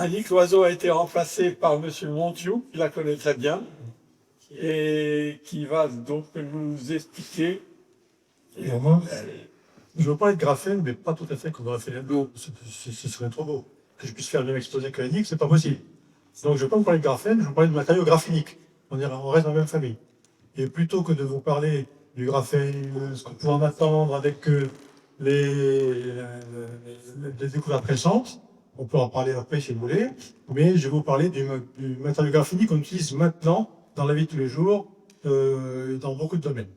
Annick Loiseau a été remplacée par M. Montiou, qui la connaît très bien, et qui va donc nous expliquer. Je veux parler de graphène, mais pas tout à fait comme graphène. Ce serait trop beau. Que je puisse faire le même exposé que Annick, c'est pas possible. Donc je ne vais pas vous parler de graphène, je vais vous parler de matériaux graphéniques. On reste dans la même famille. Et plutôt que de vous parler du graphène, ce qu'on pourrait en attendre avec les découvertes récentes, on peut en parler après si vous voulez, mais je vais vous parler du matériau graphénique qu'on utilise maintenant dans la vie de tous les jours, dans beaucoup de domaines.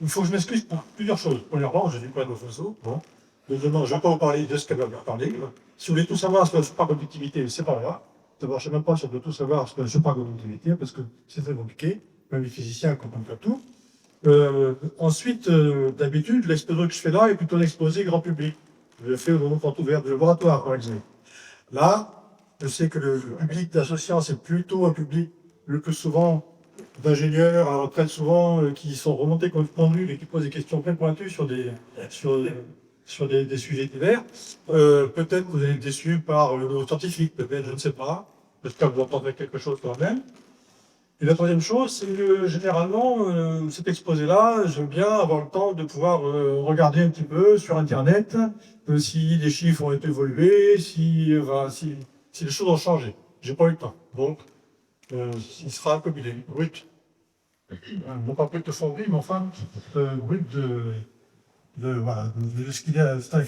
Il faut que je m'excuse pour plusieurs choses. Premièrement, je dis pas de Loiseau. Bon. Deuxièmement, je ne vais pas vous parler de ce qu'elle va me parler. Si vous voulez tout savoir sur la superconductivité, c'est pas grave. D'abord, je ne sais même pas si on doit tout savoir sur la superconductivité, parce que c'est très compliqué. Même les physiciens ne comprennent pas tout. Ensuite, d'habitude, l'exposé que je fais là est plutôt un exposé grand public. Je le fais au moment porte ouverte de laboratoire, par exemple. Là, je sais que le public d'associants, c'est plutôt un public le plus souvent d'ingénieurs à la retraite souvent qui sont remontés comme pendule et qui posent des questions bien pointues sur des sujets divers. Peut-être que vous allez être déçus par le niveau scientifique, peut-être, je ne sais pas. J'espère que vous entendrez quelque chose quand même. Et la troisième chose, c'est que généralement, cet exposé-là, j'aime bien avoir le temps de pouvoir regarder un petit peu sur Internet si les chiffres ont été évolués, si les choses ont changé. J'ai pas eu le temps. Donc, il sera un peu brut. Non pas brut de fonderie, mais enfin, brut de ce qu'il y a à l'instant.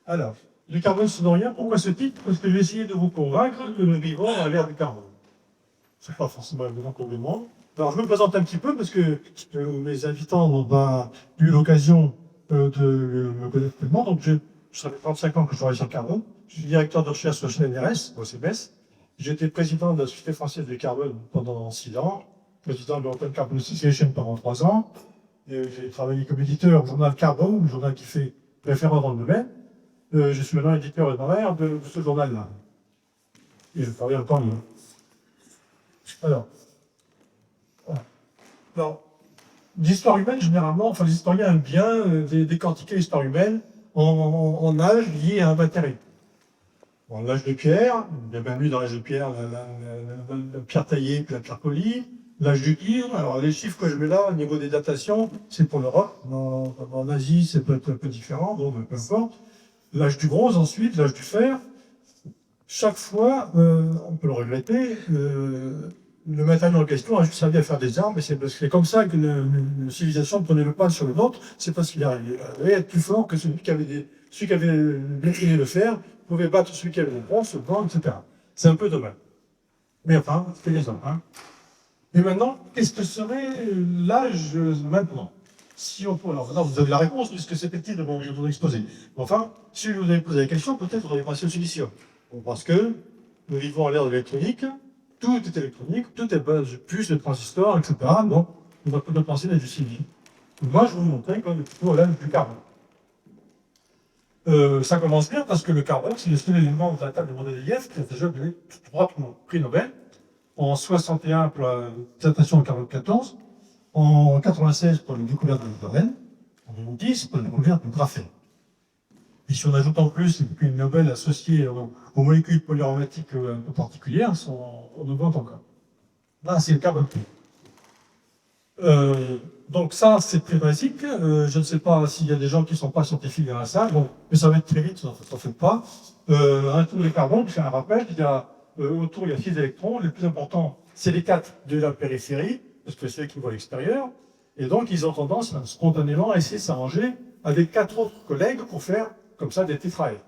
Alors, le carbone sonorien, pourquoi ce titre? Parce que j'ai essayé de vous convaincre que nous vivons à l'ère du carbone. C'est pas forcément évident pour le moment. Alors, je me présente un petit peu parce que mes invitants n'ont pas eu l'occasion de me connaître tellement. Donc, ça fait 35 ans que je travaille sur le carbone. Je suis directeur de recherche sur CNRS, au CBS. J'étais président de la Société française du carbone pendant 6 ans, président de l'Open Carbon Association pendant 3 ans. J'ai travaillé comme éditeur au journal Carbone, le journal qui fait référence dans le domaine. Je suis maintenant éditeur honoraire de ce journal-là. Et je travaille encore mieux. Alors, l'histoire humaine, généralement, enfin, les historiens aiment bien décortiquer l'histoire humaine en âge lié à un matériau. Bon, l'âge de pierre, il y a bien vu dans l'âge de pierre la pierre taillée puis la pierre polie. L'âge du cuivre, alors les chiffres que je mets là au niveau des datations, c'est pour l'Europe. En Asie, c'est peut-être un peu différent, bon, peu importe. L'âge du bronze ensuite, l'âge du fer. Chaque fois, on peut le regretter, le matériau en question a juste servi à faire des armes, et c'est comme ça que une civilisation prenait le pas sur le nôtre, c'est parce qu'il arrivait à être plus fort que celui qui avait maîtrisé le fer, pouvait battre celui qui avait le bronze, le blanc, etc. C'est un peu dommage. Mais enfin, c'est les hommes. Hein. Et maintenant, qu'est-ce que serait l'âge maintenant? Si on peut, alors maintenant vous avez la réponse puisque c'est petit de mon exposé. Enfin, si je vous avais posé la question, peut-être vous auriez pensé au silicium. Parce que nous vivons à l'ère de l'électronique, tout est électronique, tout est base de puces, de transistors, etc. Donc, on va peut-être penser à du silicium. Moi, je vais vous montrer qu'on est plutôt à l'âge du carbone. Ça commence bien parce que le carbone, c'est le seul élément de la table de Mendeleïev qui a déjà donné 3 prix Nobel. En 61 pour la datation de carbone 14, en 96 pour la découverte de l'hydrogène, en 2010 pour la découverte du graphène. Et si on ajoute en plus les prix Nobel associés aux molécules polyaromatiques un peu particulières, on augmente encore. Là, c'est le carbone. Donc ça, c'est très basique. Je ne sais pas s'il y a des gens qui ne sont pas scientifiques dans la salle, bon, mais ça va être très vite, n'en faites pas. Un tour de carbone, je fais un rappel, autour, il y a 6 électrons. Les plus importants, c'est les 4 de la périphérie, parce que c'est ceux qui voient l'extérieur. Et donc, ils ont tendance spontanément à essayer de s'arranger avec 4 autres collègues pour faire, comme ça, des tétraèdres.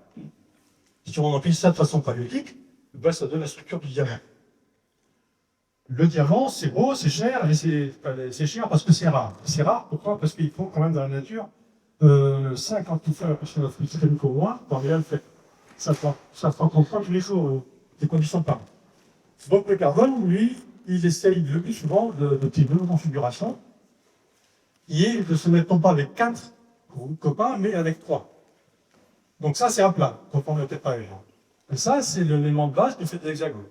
Si on empile ça de façon périodique, ben, ça donne la structure du diamant. Le diamant, c'est beau, c'est cher, et c'est cher parce que c'est rare. C'est rare, pourquoi? Parce qu'il faut quand même dans la nature 50 fois la pression atmosphérique au moins, pour rien le fait. Ça prend comprendre tous les jours des conditions de part. Donc le carbone, lui, il essaye le plus souvent de une configuration qui est de se mettre non pas avec 4 copains, mais avec 3. Donc ça, c'est un plat, donc on ne peut pas aller. Et ça, c'est l'élément de base qui fait des hexagones.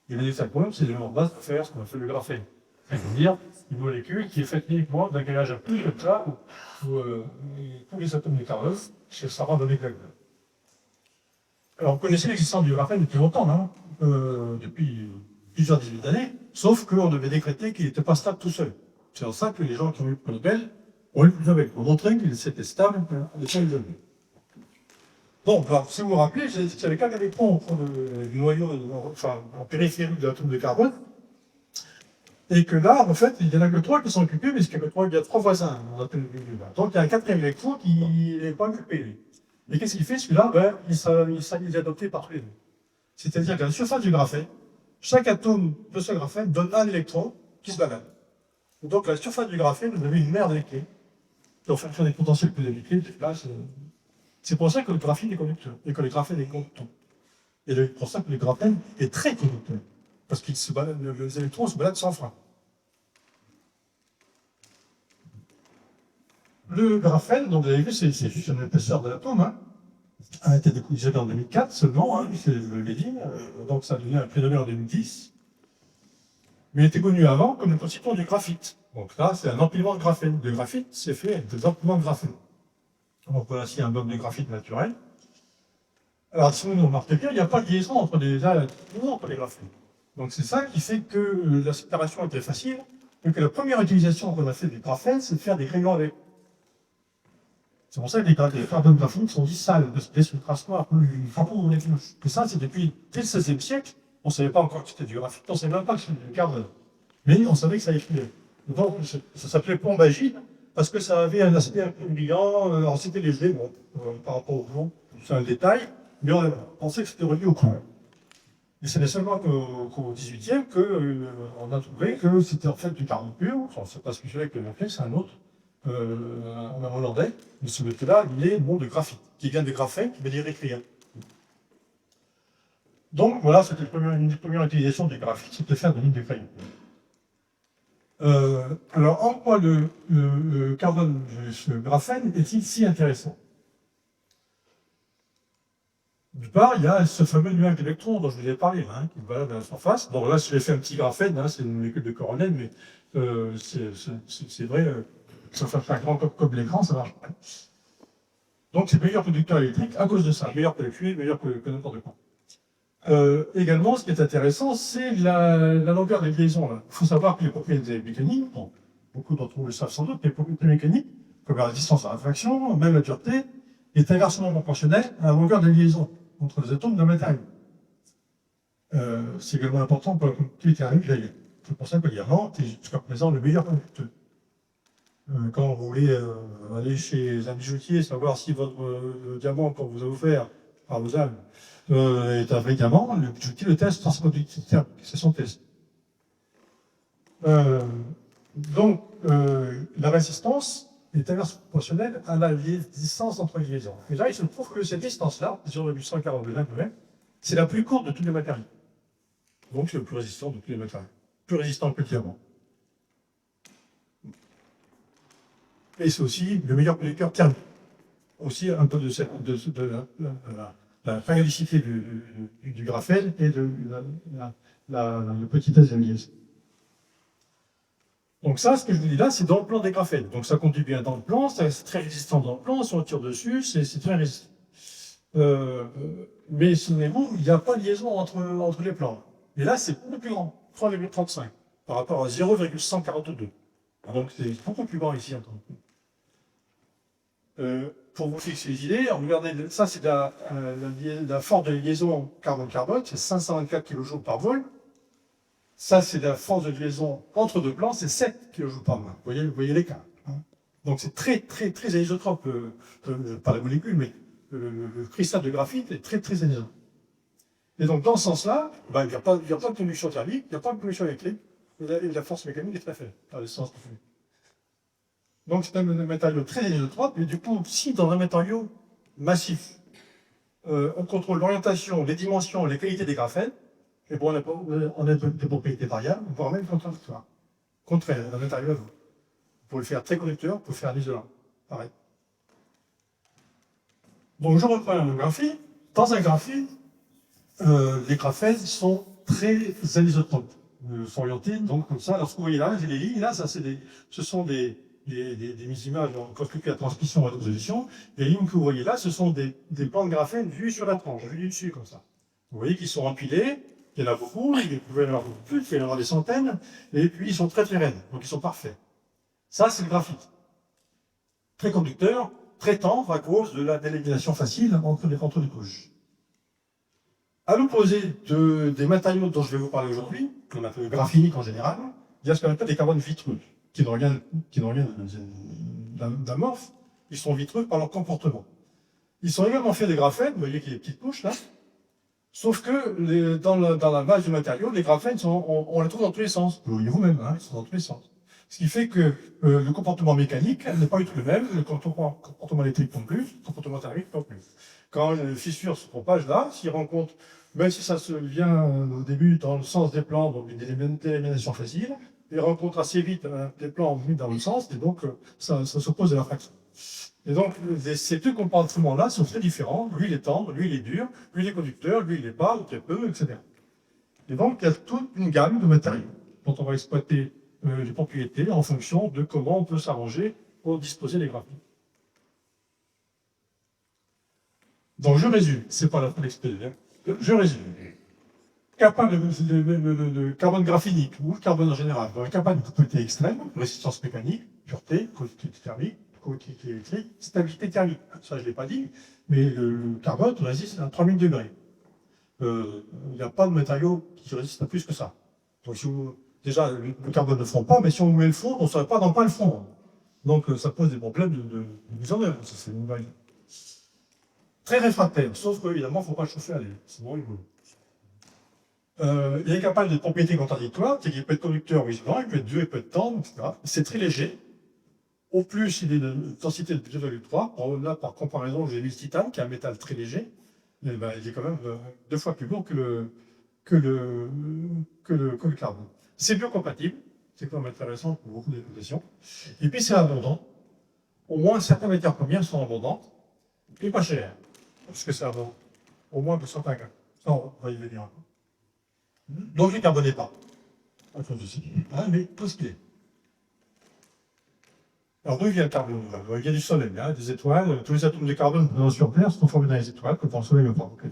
Et les hexagones, c'est l'élément de base pour faire ce qu'on appelle le graphène. C'est-à-dire une molécule qui est faite uniquement d'un grillage à plus comme ça, où tous les atomes de carbone, ça rend un hexagone. Alors, on connaissait l'existence du graphène depuis longtemps, hein, depuis plusieurs dizaines d'années, sauf qu'on devait décréter qu'il n'était pas stable tout seul. C'est pour ça que les gens qui ont eu le prix Nobel ont eu le prix Nobel pour montrer qu'il était stable à l'échelle de l'unité. Bon, bah, si vous vous rappelez, j'avais 4 électrons au fond du noyau, enfin, en périphérie de l'atome de carbone, et que là, en fait, il n'y en a que 3 qui sont occupés, puisqu'il y a 3 voisins dans l'atome de carbone. Donc, il y a un 4e électron qui n'est pas occupé, lui. Et qu'est-ce qu'il fait, celui-là? Ben, il est adopté par tous les deux. C'est-à-dire qu'à la surface du graphène, chaque atome de ce graphène donne un électron qui se balade. Donc, à la surface du graphène, vous avez une mer d'électrons. En fonction des potentiels que vous avez, là, c'est pour ça que le graphène est conducteur, et que le graphène est conducteur. Et c'est pour ça que le graphène est très conducteur. Parce que les électrons se baladent sans frein. Le graphène, donc vous avez vu, c'est juste une épaisseur de l'atome, hein, a été découvert en 2004 seulement, hein, je l'ai dit, donc ça a donné un prix Nobel en 2010. Mais il était connu avant comme le constituant du graphite. Donc là, c'est un empilement de graphène. Le graphite, c'est fait avec des empilements de graphène. Donc voilà ici un bloc de graphite naturel. Alors, si vous remarquez bien, il n'y a pas de liaison entre les graphènes. Donc c'est ça qui fait que la séparation est très facile, et que la première utilisation qu'on a fait des graphènes, c'est de faire des crayons avec. C'est pour ça que les carbones graphiques sont dits sales, de ce trace noire, et ça, c'est depuis dès le XVIe siècle, on ne savait pas encore que c'était du graphite, on ne savait même pas que c'était du carbone. Mais on savait que ça effluait. Donc ça s'appelait plombagine, parce que ça avait un aspect un peu brillant, alors c'était léger, bon, par rapport au plomb, c'est un détail, mais on pensait que c'était relié au plomb. Et c'est seulement qu'au XVIIIe qu'on a trouvé que c'était en fait du carbone pur, enfin, c'est pas ce que je avec le mercure, c'est un autre. Un hollandais, mais ce métal-là, il est bon de graphite, qui vient de graphène, qui veut dire écrire. Donc voilà, c'était une des premières utilisations du graphite, c'était de faire des lignes de crayon. Alors, en quoi le carbone, ce graphène, est-il si intéressant? D'une part, il y a ce fameux nuage d'électrons dont je vous ai parlé, hein, qui balade à la surface. Bon, là, j'ai fait un petit graphène, hein, c'est une molécule de Coronel, mais c'est vrai. Ça fait un grand comme l'écran, ça marche pas. Donc c'est meilleur conducteur électrique à cause de ça, meilleur que les fluides, meilleur que n'importe quoi. Également, ce qui est intéressant, c'est la longueur des liaisons. Il faut savoir que les propriétés mécaniques, bon, beaucoup d'entre vous le savent sans doute, les propriétés mécaniques, comme la résistance à la réfraction, même la dureté, est inversement proportionnelle à la longueur des liaisons entre les atomes d'un matériau. C'est également important pour la conductivité thermique d'ailleurs. C'est pour ça que le diamant est jusqu'à présent le meilleur conducteur. Quand vous voulez aller chez un bijoutier, savoir si votre diamant qu'on vous a offert par vos âmes est un vrai diamant, le bijoutier le teste par sa conductivité thermique, c'est son test. Donc, la résistance est inversement proportionnelle à la distance entre les liaisons. Et là, il se trouve que cette distance-là, 0,142 nm, c'est la plus courte de tous les matériaux. Donc, c'est le plus résistant de tous les matériaux. Plus résistant que le diamant. Et c'est aussi le meilleur conducteur thermique. Aussi un peu de la périodicité du graphène et de la petitesse des liaisons. Donc ça, ce que je vous dis là, c'est dans le plan des graphènes. Donc ça conduit bien dans le plan, c'est très résistant dans le plan, si on tire dessus, c'est très résistant. Mais souvenez-vous, il n'y a pas de liaison entre les plans. Et là, c'est beaucoup plus grand, 3,35 par rapport à 0,142. Donc c'est beaucoup plus grand ici. Pour vous fixer les idées, regardez, ça c'est la force de liaison carbone-carbone, c'est 524 kJ par vol. Ça c'est la force de liaison entre deux plans, c'est 7 kJ par vol. Vous voyez l'écart. Hein. Donc c'est très anisotrope, pas la molécule, mais le cristal de graphite est très anisotrope. Et donc dans ce sens-là, ben, il n'y a pas de conduction thermique, il n'y a pas de conduction électrique, et la force mécanique est très faible, dans le sens profond. Donc c'est un matériau très anisotrope, et du coup, si dans un matériau massif, on contrôle l'orientation, les dimensions, les qualités des graphènes, et bon, on a des propriétés variables, voire même contradictoires. Contraire d'un matériau à l'autre. Vous pouvez le faire très conducteur, vous pouvez le faire un isolant. Pareil. Donc je reprends le graphite. Dans un graphite, les graphènes sont très anisotropes. Sont orientés, donc comme ça. Alors ce que vous voyez là, les lignes, là, ce sont des des images en calcul à transmission à haute résolution. Les lignes que vous voyez là, ce sont des plans de graphène vus sur la tranche, vus du dessus comme ça. Vous voyez qu'ils sont empilés, il y en a beaucoup, il pouvait y en avoir beaucoup plus, il peut y en avoir des centaines, et puis ils sont très très raides, donc ils sont parfaits. Ça, c'est le graphite. Très conducteur, très tendre à cause de la déléguation facile entre les couches. À l'opposé des matériaux dont je vais vous parler aujourd'hui, qu'on appelle graphiniques en général, il y a ce qu'on appelle des carbones vitreux, qui n'ont rien d'amorphe, ils sont vitreux par leur comportement. Ils sont également faits de graphène, vous voyez qu'il y a des petites couches là, sauf que dans la base du matériau, les graphènes, on les trouve dans tous les sens. Vous voyez vous-même, hein, ils sont dans tous les sens. Ce qui fait que le comportement mécanique n'est pas du tout le même, le comportement électrique non plus, le comportement thermique non plus. Quand une fissure se propage là, s'il rencontre, même si ça se vient au début dans le sens des plans, donc une élimination facile, il rencontre assez vite des plans venus dans le sens, et donc ça s'oppose à la fraction. Et donc ces deux comportements-là sont très différents. Lui il est tendre, lui il est dur, lui il est conducteur, lui il est pas, ou très peu, etc. Et donc il y a toute une gamme de matériaux dont on va exploiter les propriétés en fonction de comment on peut s'arranger pour disposer des graphiques. Donc je résume, c'est pas la fin d'expédier, hein. Je résume. Capable de carbone graphinique ou carbone en général, capable de propriétés extrêmes, résistance mécanique, pureté, conductivité thermique, conductivité électrique, stabilité thermique. Ça je ne l'ai pas dit, mais le carbone résiste à 3000 degrés. Il n'y a pas de matériau qui résiste à plus que ça. Donc si vous déjà, le carbone ne fond pas, mais si on met le fond, on ne saurait pas dans quoi le fond. Donc ça pose des problèmes de mise en œuvre. C'est une vague. Très réfractaire, sauf qu'évidemment, il ne faut pas le chauffer à l'air, sinon il brûle. Il est capable de propriétés contradictoires, c'est qu'il peut être conducteur ou isolant, il peut être dur, il peut être tendre, etc. C'est très léger. Au plus, il est de densité de 2,3. Là, par comparaison, j'ai mis le titane, qui est un métal très léger. Et ben, il est quand même 2 fois plus lourd que le carbone. C'est biocompatible, c'est quand même intéressant pour beaucoup d'applications. Et puis c'est abondant. Au moins certaines matières premières sont abondantes et pas chères. Parce que c'est abondant. Au moins pour certains cas. Ça, on va y venir. Donc les carbonés pas. Ah, mais tout ce qu'il est. Alors d'où vient le carbone? Il y a du soleil, hein, des étoiles. Tous les atomes de carbone présents sur Terre sont formés dans les étoiles, quand le soleil ne prend pas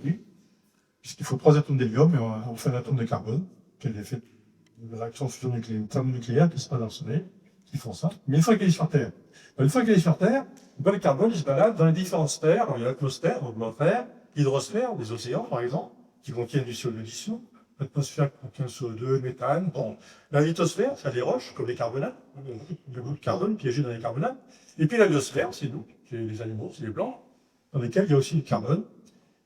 puisqu'il faut 3 atomes d'hélium et on fait un atome de carbone, qui est l'effet de la réaction thermonucléaire qui se passe dans le soleil, qui font ça. Mais une fois qu'il est sur Terre, le carbone il se balade dans les différentes sphères. Alors, il y a l'atmosphère, donc l'atmosphère, l'hydrosphère, des océans par exemple, qui contiennent du CO2 dissous. L'atmosphère contient CO2, le méthane. Bon. La lithosphère, c'est des roches, comme les carbonates, le goût de carbone piégé dans les carbonates. Et puis la biosphère, c'est nous, c'est les animaux, c'est les plantes, dans lesquels il y a aussi du carbone.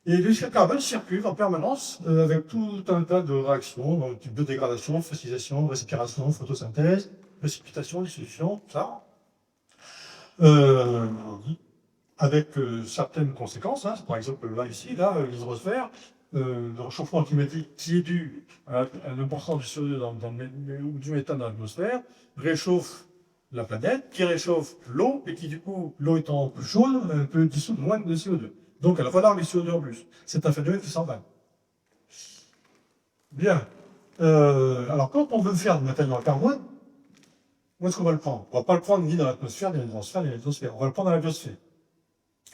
Et le carbone circule en permanence avec tout un tas de réactions, donc biodégradation, fossilisation, respiration, photosynthèse, précipitation, dissolution, tout ça. Avec certaines conséquences, hein. Par exemple là ici, l'hydrosphère, le réchauffement climatique qui est dû à l'importance du CO2 ou du méthane dans l'atmosphère, réchauffe la planète, qui réchauffe l'eau, et qui du coup, l'eau étant plus chaude, peut dissoudre moins de CO2. Donc elle va falloir du CO2 en plus. C'est un phénomène qui s'en va. Bien. Alors quand on veut faire du matériau en carbone, où est-ce qu'on va le prendre? On ne va pas le prendre ni dans l'atmosphère, ni dans l'hydrosphère, ni dans l'hydrosphère. On va le prendre dans la biosphère.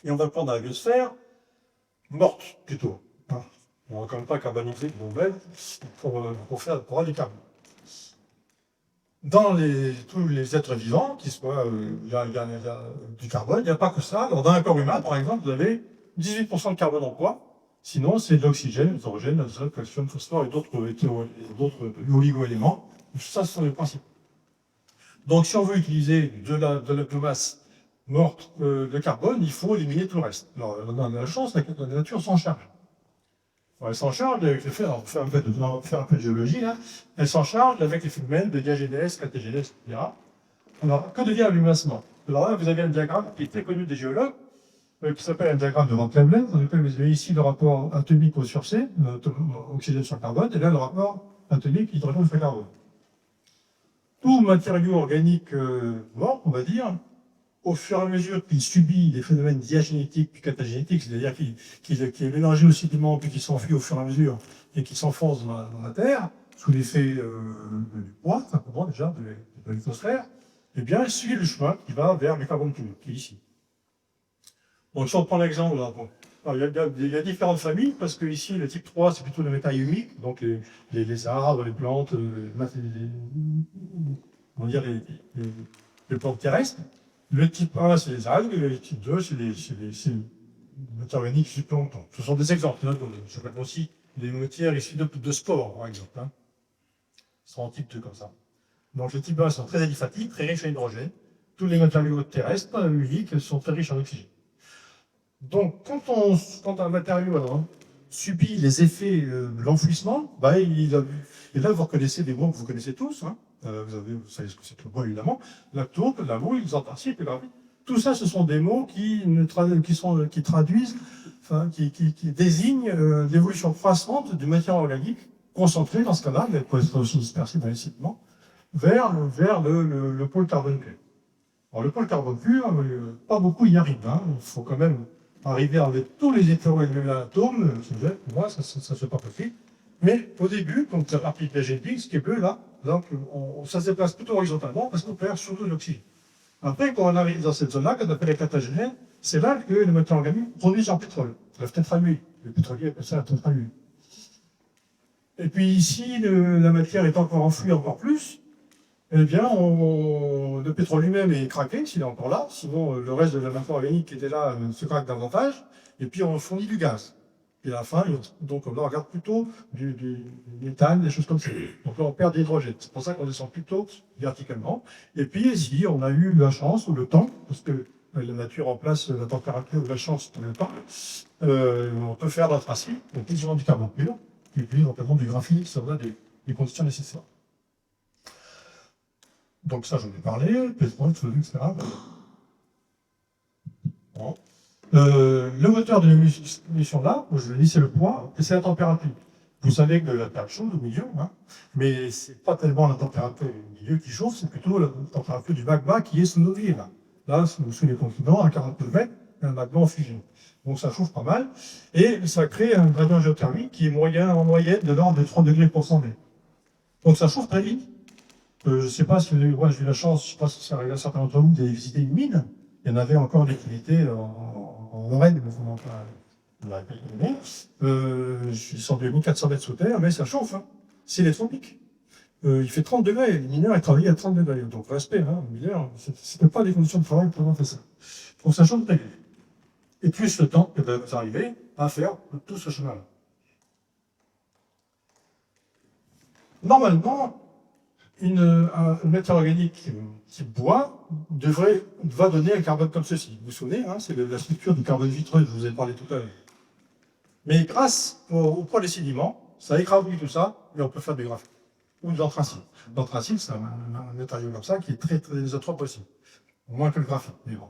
Et on va le prendre dans la biosphère morte, plutôt. Hein. On ne va quand même pas carboniser une bombe pour avoir du carbone. Dans tous les êtres vivants, qu'il soit, il y a du carbone, il n'y a pas que ça. Alors, dans un corps humain, par exemple, vous avez 18% de carbone en poids. Sinon, c'est de l'oxygène, l'hydrogène, l'azote, le calcium, le phosphore et d'autres oligo-éléments. Ça, ce sont les principes. Donc, si on veut utiliser de la biomasse morte de carbone, il faut éliminer tout le reste. Alors, on a la chance, la nature s'en charge. Alors, elle s'en charge avec les faits, on va faire un peu de géologie, là. Elle s'en charge avec les phénomènes de diagénèse, catégénèse, etc. Alors, que devient la biomasse morte? Alors là, vous avez un diagramme qui est très connu des géologues, qui s'appelle un diagramme de Van Cleveland. On appelle ici le rapport atomique O sur C, oxygène sur carbone, et là le rapport atomique hydrogène sur carbone. Tout matériau organique mort, on va dire, au fur et à mesure qu'il subit des phénomènes diagénétiques puis catagénétiques, c'est-à-dire qu'il est mélangé aux sédiments puis qu'il s'enfuit au fur et à mesure et qu'il s'enfonce dans la terre, sous l'effet du poids, simplement déjà, de l'atmosphère, eh bien, suivez le chemin qui va vers le carbone pur, qui est ici. Bon, si on prend l'exemple, là, bon, alors, il y a différentes familles, parce que ici, le type 3, c'est plutôt le métal humique, donc les arbres, les plantes, on va dire les plantes terrestres. Le type 1, c'est les algues, et le type 2, c'est les matières organiques zooplancton. Ce sont des exemples. Hein, je rappelle aussi les matières issues de spores, par exemple. Hein. Ils sont en type 2 comme ça. Donc les types 1 sont très aliphatique, très riches en hydrogène. Tous les matériaux terrestres, uniques, sont très riches en oxygène. Donc quand un matériau subit les effets de l'enfouissement, bah, et là vous reconnaissez des mots que vous connaissez tous. Hein. Vous savez ce que c'est que le bois, évidemment. La tourbe, la mouille, l'anthracite, le graphite. Tout ça, ce sont des mots qui traduisent, enfin, qui désignent l'évolution croissante d'une matière organique concentrée dans ce cas-là, mais elle peut être aussi dispersée dans les sédiments, vers le pôle carbone pur. Alors le pôle carbone pur, pas beaucoup y arrivent. Hein. Il faut quand même arriver avec tous les hétéroatomes. Pour moi, ça ne se fait pas possible. Mais au début, donc la partie PGP, ce qui est bleu là, donc ça se déplace plutôt horizontalement parce qu'on perd surtout l'oxygène. Après, quand on arrive dans cette zone-là, qu'on appelle la catagène, c'est là que les matières organiques produisent en pétrole. La tétrahuile. Le pétrolier appelle ça la tétrahuile. Et puis ici, la matière est encore enfouie encore plus. Eh bien, le pétrole lui-même est craqué, s'il est encore là. Sinon, le reste de la matière organique qui était là se craque davantage. Et puis, on fournit du gaz. Et à la fin, donc là, on regarde plutôt du méthane, des choses comme ça. Donc là, on perd d'hydrogène. C'est pour ça qu'on descend plutôt verticalement. Et puis ici, on a eu la chance, ou le temps, parce que la nature remplace la température ou la chance pour le temps. On peut faire de l'anthracite, donc plus souvent du carbone pur, et puis notamment du graphite, ça va des conditions nécessaires. Donc ça, j'en ai parlé, pétrole, etc. Bon. Le moteur de l'émission là, je l'ai dit, c'est le poids et c'est la température. Vous savez que la Terre chaude au milieu, hein, mais c'est pas tellement la température du milieu qui chauffe, c'est plutôt la température du magma qui est sous nos pieds là. Là, sous les continents, à 40 km, il y a un magma en fusion. Donc ça chauffe pas mal et ça crée un gradient géothermique qui est en moyenne de l'ordre de 3 degrés pour 100 mètres. Donc ça chauffe très vite. Je ne sais pas si moi j'ai eu la chance, je ne sais pas si ça arrive à certains d'entre vous d'aller visiter une mine. Il y en avait encore des activités en Lorraine, mais vraiment pas la pays. Je suis descendu à 1400 mètres sous terre, mais ça chauffe. Hein. C'est les tropiques. Il fait 30 degrés. Les mineurs, ils travaillaient à 30 degrés. Donc, respect, hein, les mineurs, c'était pas des conditions de travail pour faire ça. Donc, ça chauffe très vite. Et plus le temps que vous arrivez à faire tout ce chemin-là. Normalement, une matière organique type bois va donner un carbone comme ceci. Vous vous souvenez, hein, c'est la structure du carbone vitreux dont je vous ai parlé tout à l'heure. Mais grâce au poids des sédiments, ça écrabouille tout ça, et on peut faire du graphite. Ou de l'anthracite. L'anthracite, c'est un matériau comme ça qui est très isotrope aussi. Moins que le graphite, mais bon.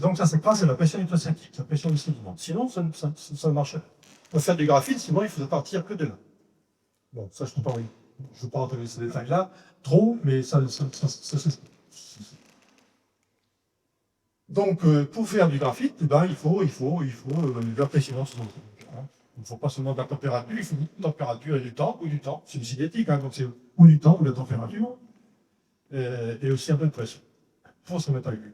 Donc ça, c'est grâce à la pression hydrostatique, la pression du sédiment. Sinon, ça ne marche pas. On peut faire du graphite, sinon il faut partir que de là. Bon, ça, je ne peux pas, oui. Je ne veux pas rentrer dans ces détails-là, trop, mais ça se fait. Donc, pour faire du graphite, eh ben, il faut de la pression. Il ne faut pas seulement de la température, il faut beaucoup de température et du temps, ou du temps. C'est cinétique, hein, donc c'est ou du temps ou de la température, et aussi un peu de pression. Pour se mettre à l'huile.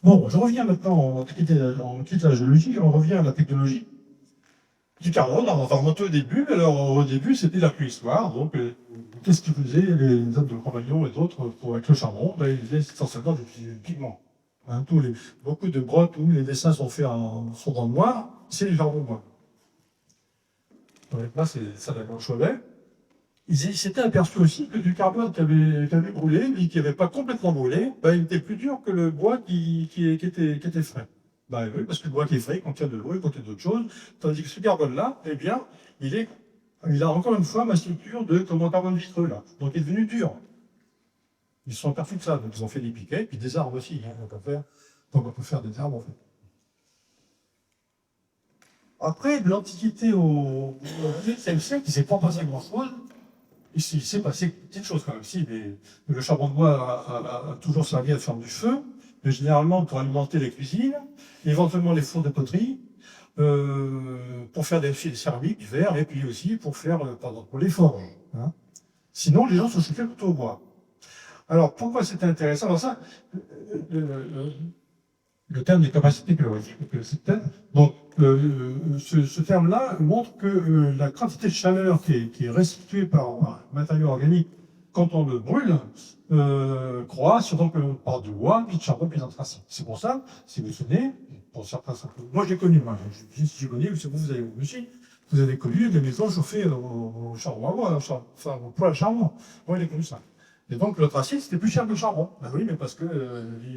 Bon, je reviens maintenant, on quitte la géologie, on revient à la technologie. Du carbone, on va remonter au début. Alors, au début, c'était la préhistoire. Donc, qu'est-ce qu'ils faisaient, les hommes de Cro-Magnon et d'autres, avec le charbon? Ben, ils faisaient essentiellement des pigments. Hein, beaucoup de grottes où les dessins sont faits sont dans le noir, c'est du charbon noir. Donc là, c'est ça la grande Chauvet. Ils s'étaient aperçus aussi que du carbone qui avait brûlé, mais qui n'avait pas complètement brûlé, ben, il était plus dur que le bois qui était frais. Ben oui, parce que le bois qui est frais, il contient de l'eau, il contient d'autres choses, tandis que ce carbone-là, eh bien, il a encore une fois ma structure comme un carbone vitreux, là. Donc il est devenu dur. Ils se sont aperçus de ça, donc ils ont fait des piquets, puis des arbres aussi, hein, donc on peut faire des arbres, en fait. Après, de l'Antiquité au XVIIe siècle, il ne s'est pas passé grand-chose. Il s'est passé petites choses quand même. Si, le charbon de bois a toujours servi à faire du feu, mais généralement pour alimenter les cuisines, éventuellement les fours de poterie, pour faire des céramiques, du verre, et puis aussi pour faire, pour les forges. Hein. Sinon, les gens se chauffaient plutôt au bois. Alors, pourquoi c'était intéressant? Alors ça, le terme des capacités caloriques, donc, ce terme-là montre que la quantité de chaleur qui est restituée par un matériau organique quand on le brûle croît, surtout que l'on parle de bois, puis de charbon, puis d'anthracite. C'est pour ça, si vous vous souvenez, pour certains, moi j'ai connu, moi, si j'ai connu, vous avez aussi, vous avez connu des maisons chauffées au charbon, enfin au poêle à charbon. Moi j'ai connu ça. Et donc l'anthracite c'était plus cher que le charbon. Ben oui, mais parce que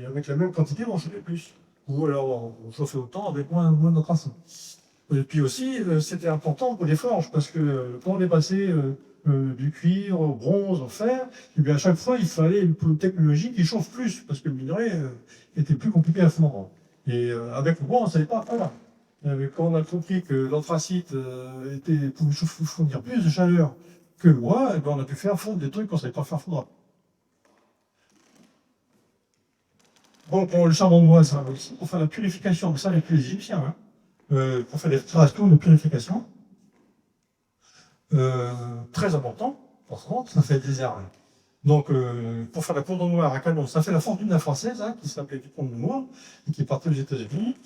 avec la même quantité on chauffait plus. Ou alors on chauffait autant avec moins d'anthracite. Et puis aussi c'était important pour les forges parce que quand on est passé du cuivre au bronze, au fer, et bien à chaque fois il fallait une technologie qui chauffe plus parce que le minerai était plus compliqué à fondre. Et avec le bois on ne savait pas faire là. Quand on a compris que l'anthracite pouvait fournir plus de chaleur que le bois, et ben on a pu faire fondre des trucs qu'on ne savait pas faire fondre. Bon, pour le charbon de bois, ça va aussi pour faire la purification, mais ça avec les Égyptiens, hein, pour faire des restaurations de purification. Très important, forcément, ça fait des armes. Donc, pour faire la poudre noire à canon, ça fait la fortune d'un Française, hein, qui s'appelait Dupont de Nemours, et qui est parti aux États-Unis.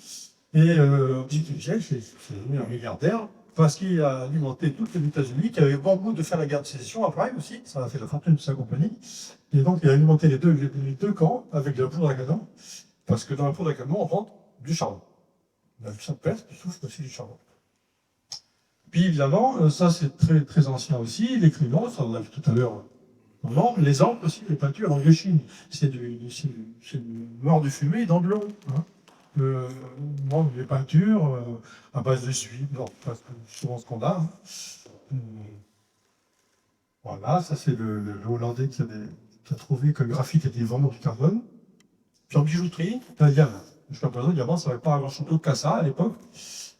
Et au XVIIIe siècle, c'est devenu un milliardaire, parce qu'il a alimenté toutes les États-Unis, qui avaient bon goût de faire la guerre de sécession après aussi, ça a fait la fortune de sa compagnie. Et donc, il a alimenté les deux camps avec de la poudre à canon, parce que dans la poudre à canon, on rentre du charbon. La Sainte-Pète, qui souffre aussi du charbon. Puis évidemment, ça c'est très, très ancien aussi, les crayons, ça on a vu tout à l'heure, les encres aussi, les peintures en Chine, c'est du noir de fumée dans de l'eau. Hein. Les peintures à base de suie, parce que souvent ce qu'on a. Hein. Voilà, ça c'est le Hollandais qui a trouvé que le graphite était vraiment du carbone. Puis en bijouterie, le diamant. Jusqu'à présent, le diamant, ça n'avait pas grand-chose d'autre qu'à ça à l'époque.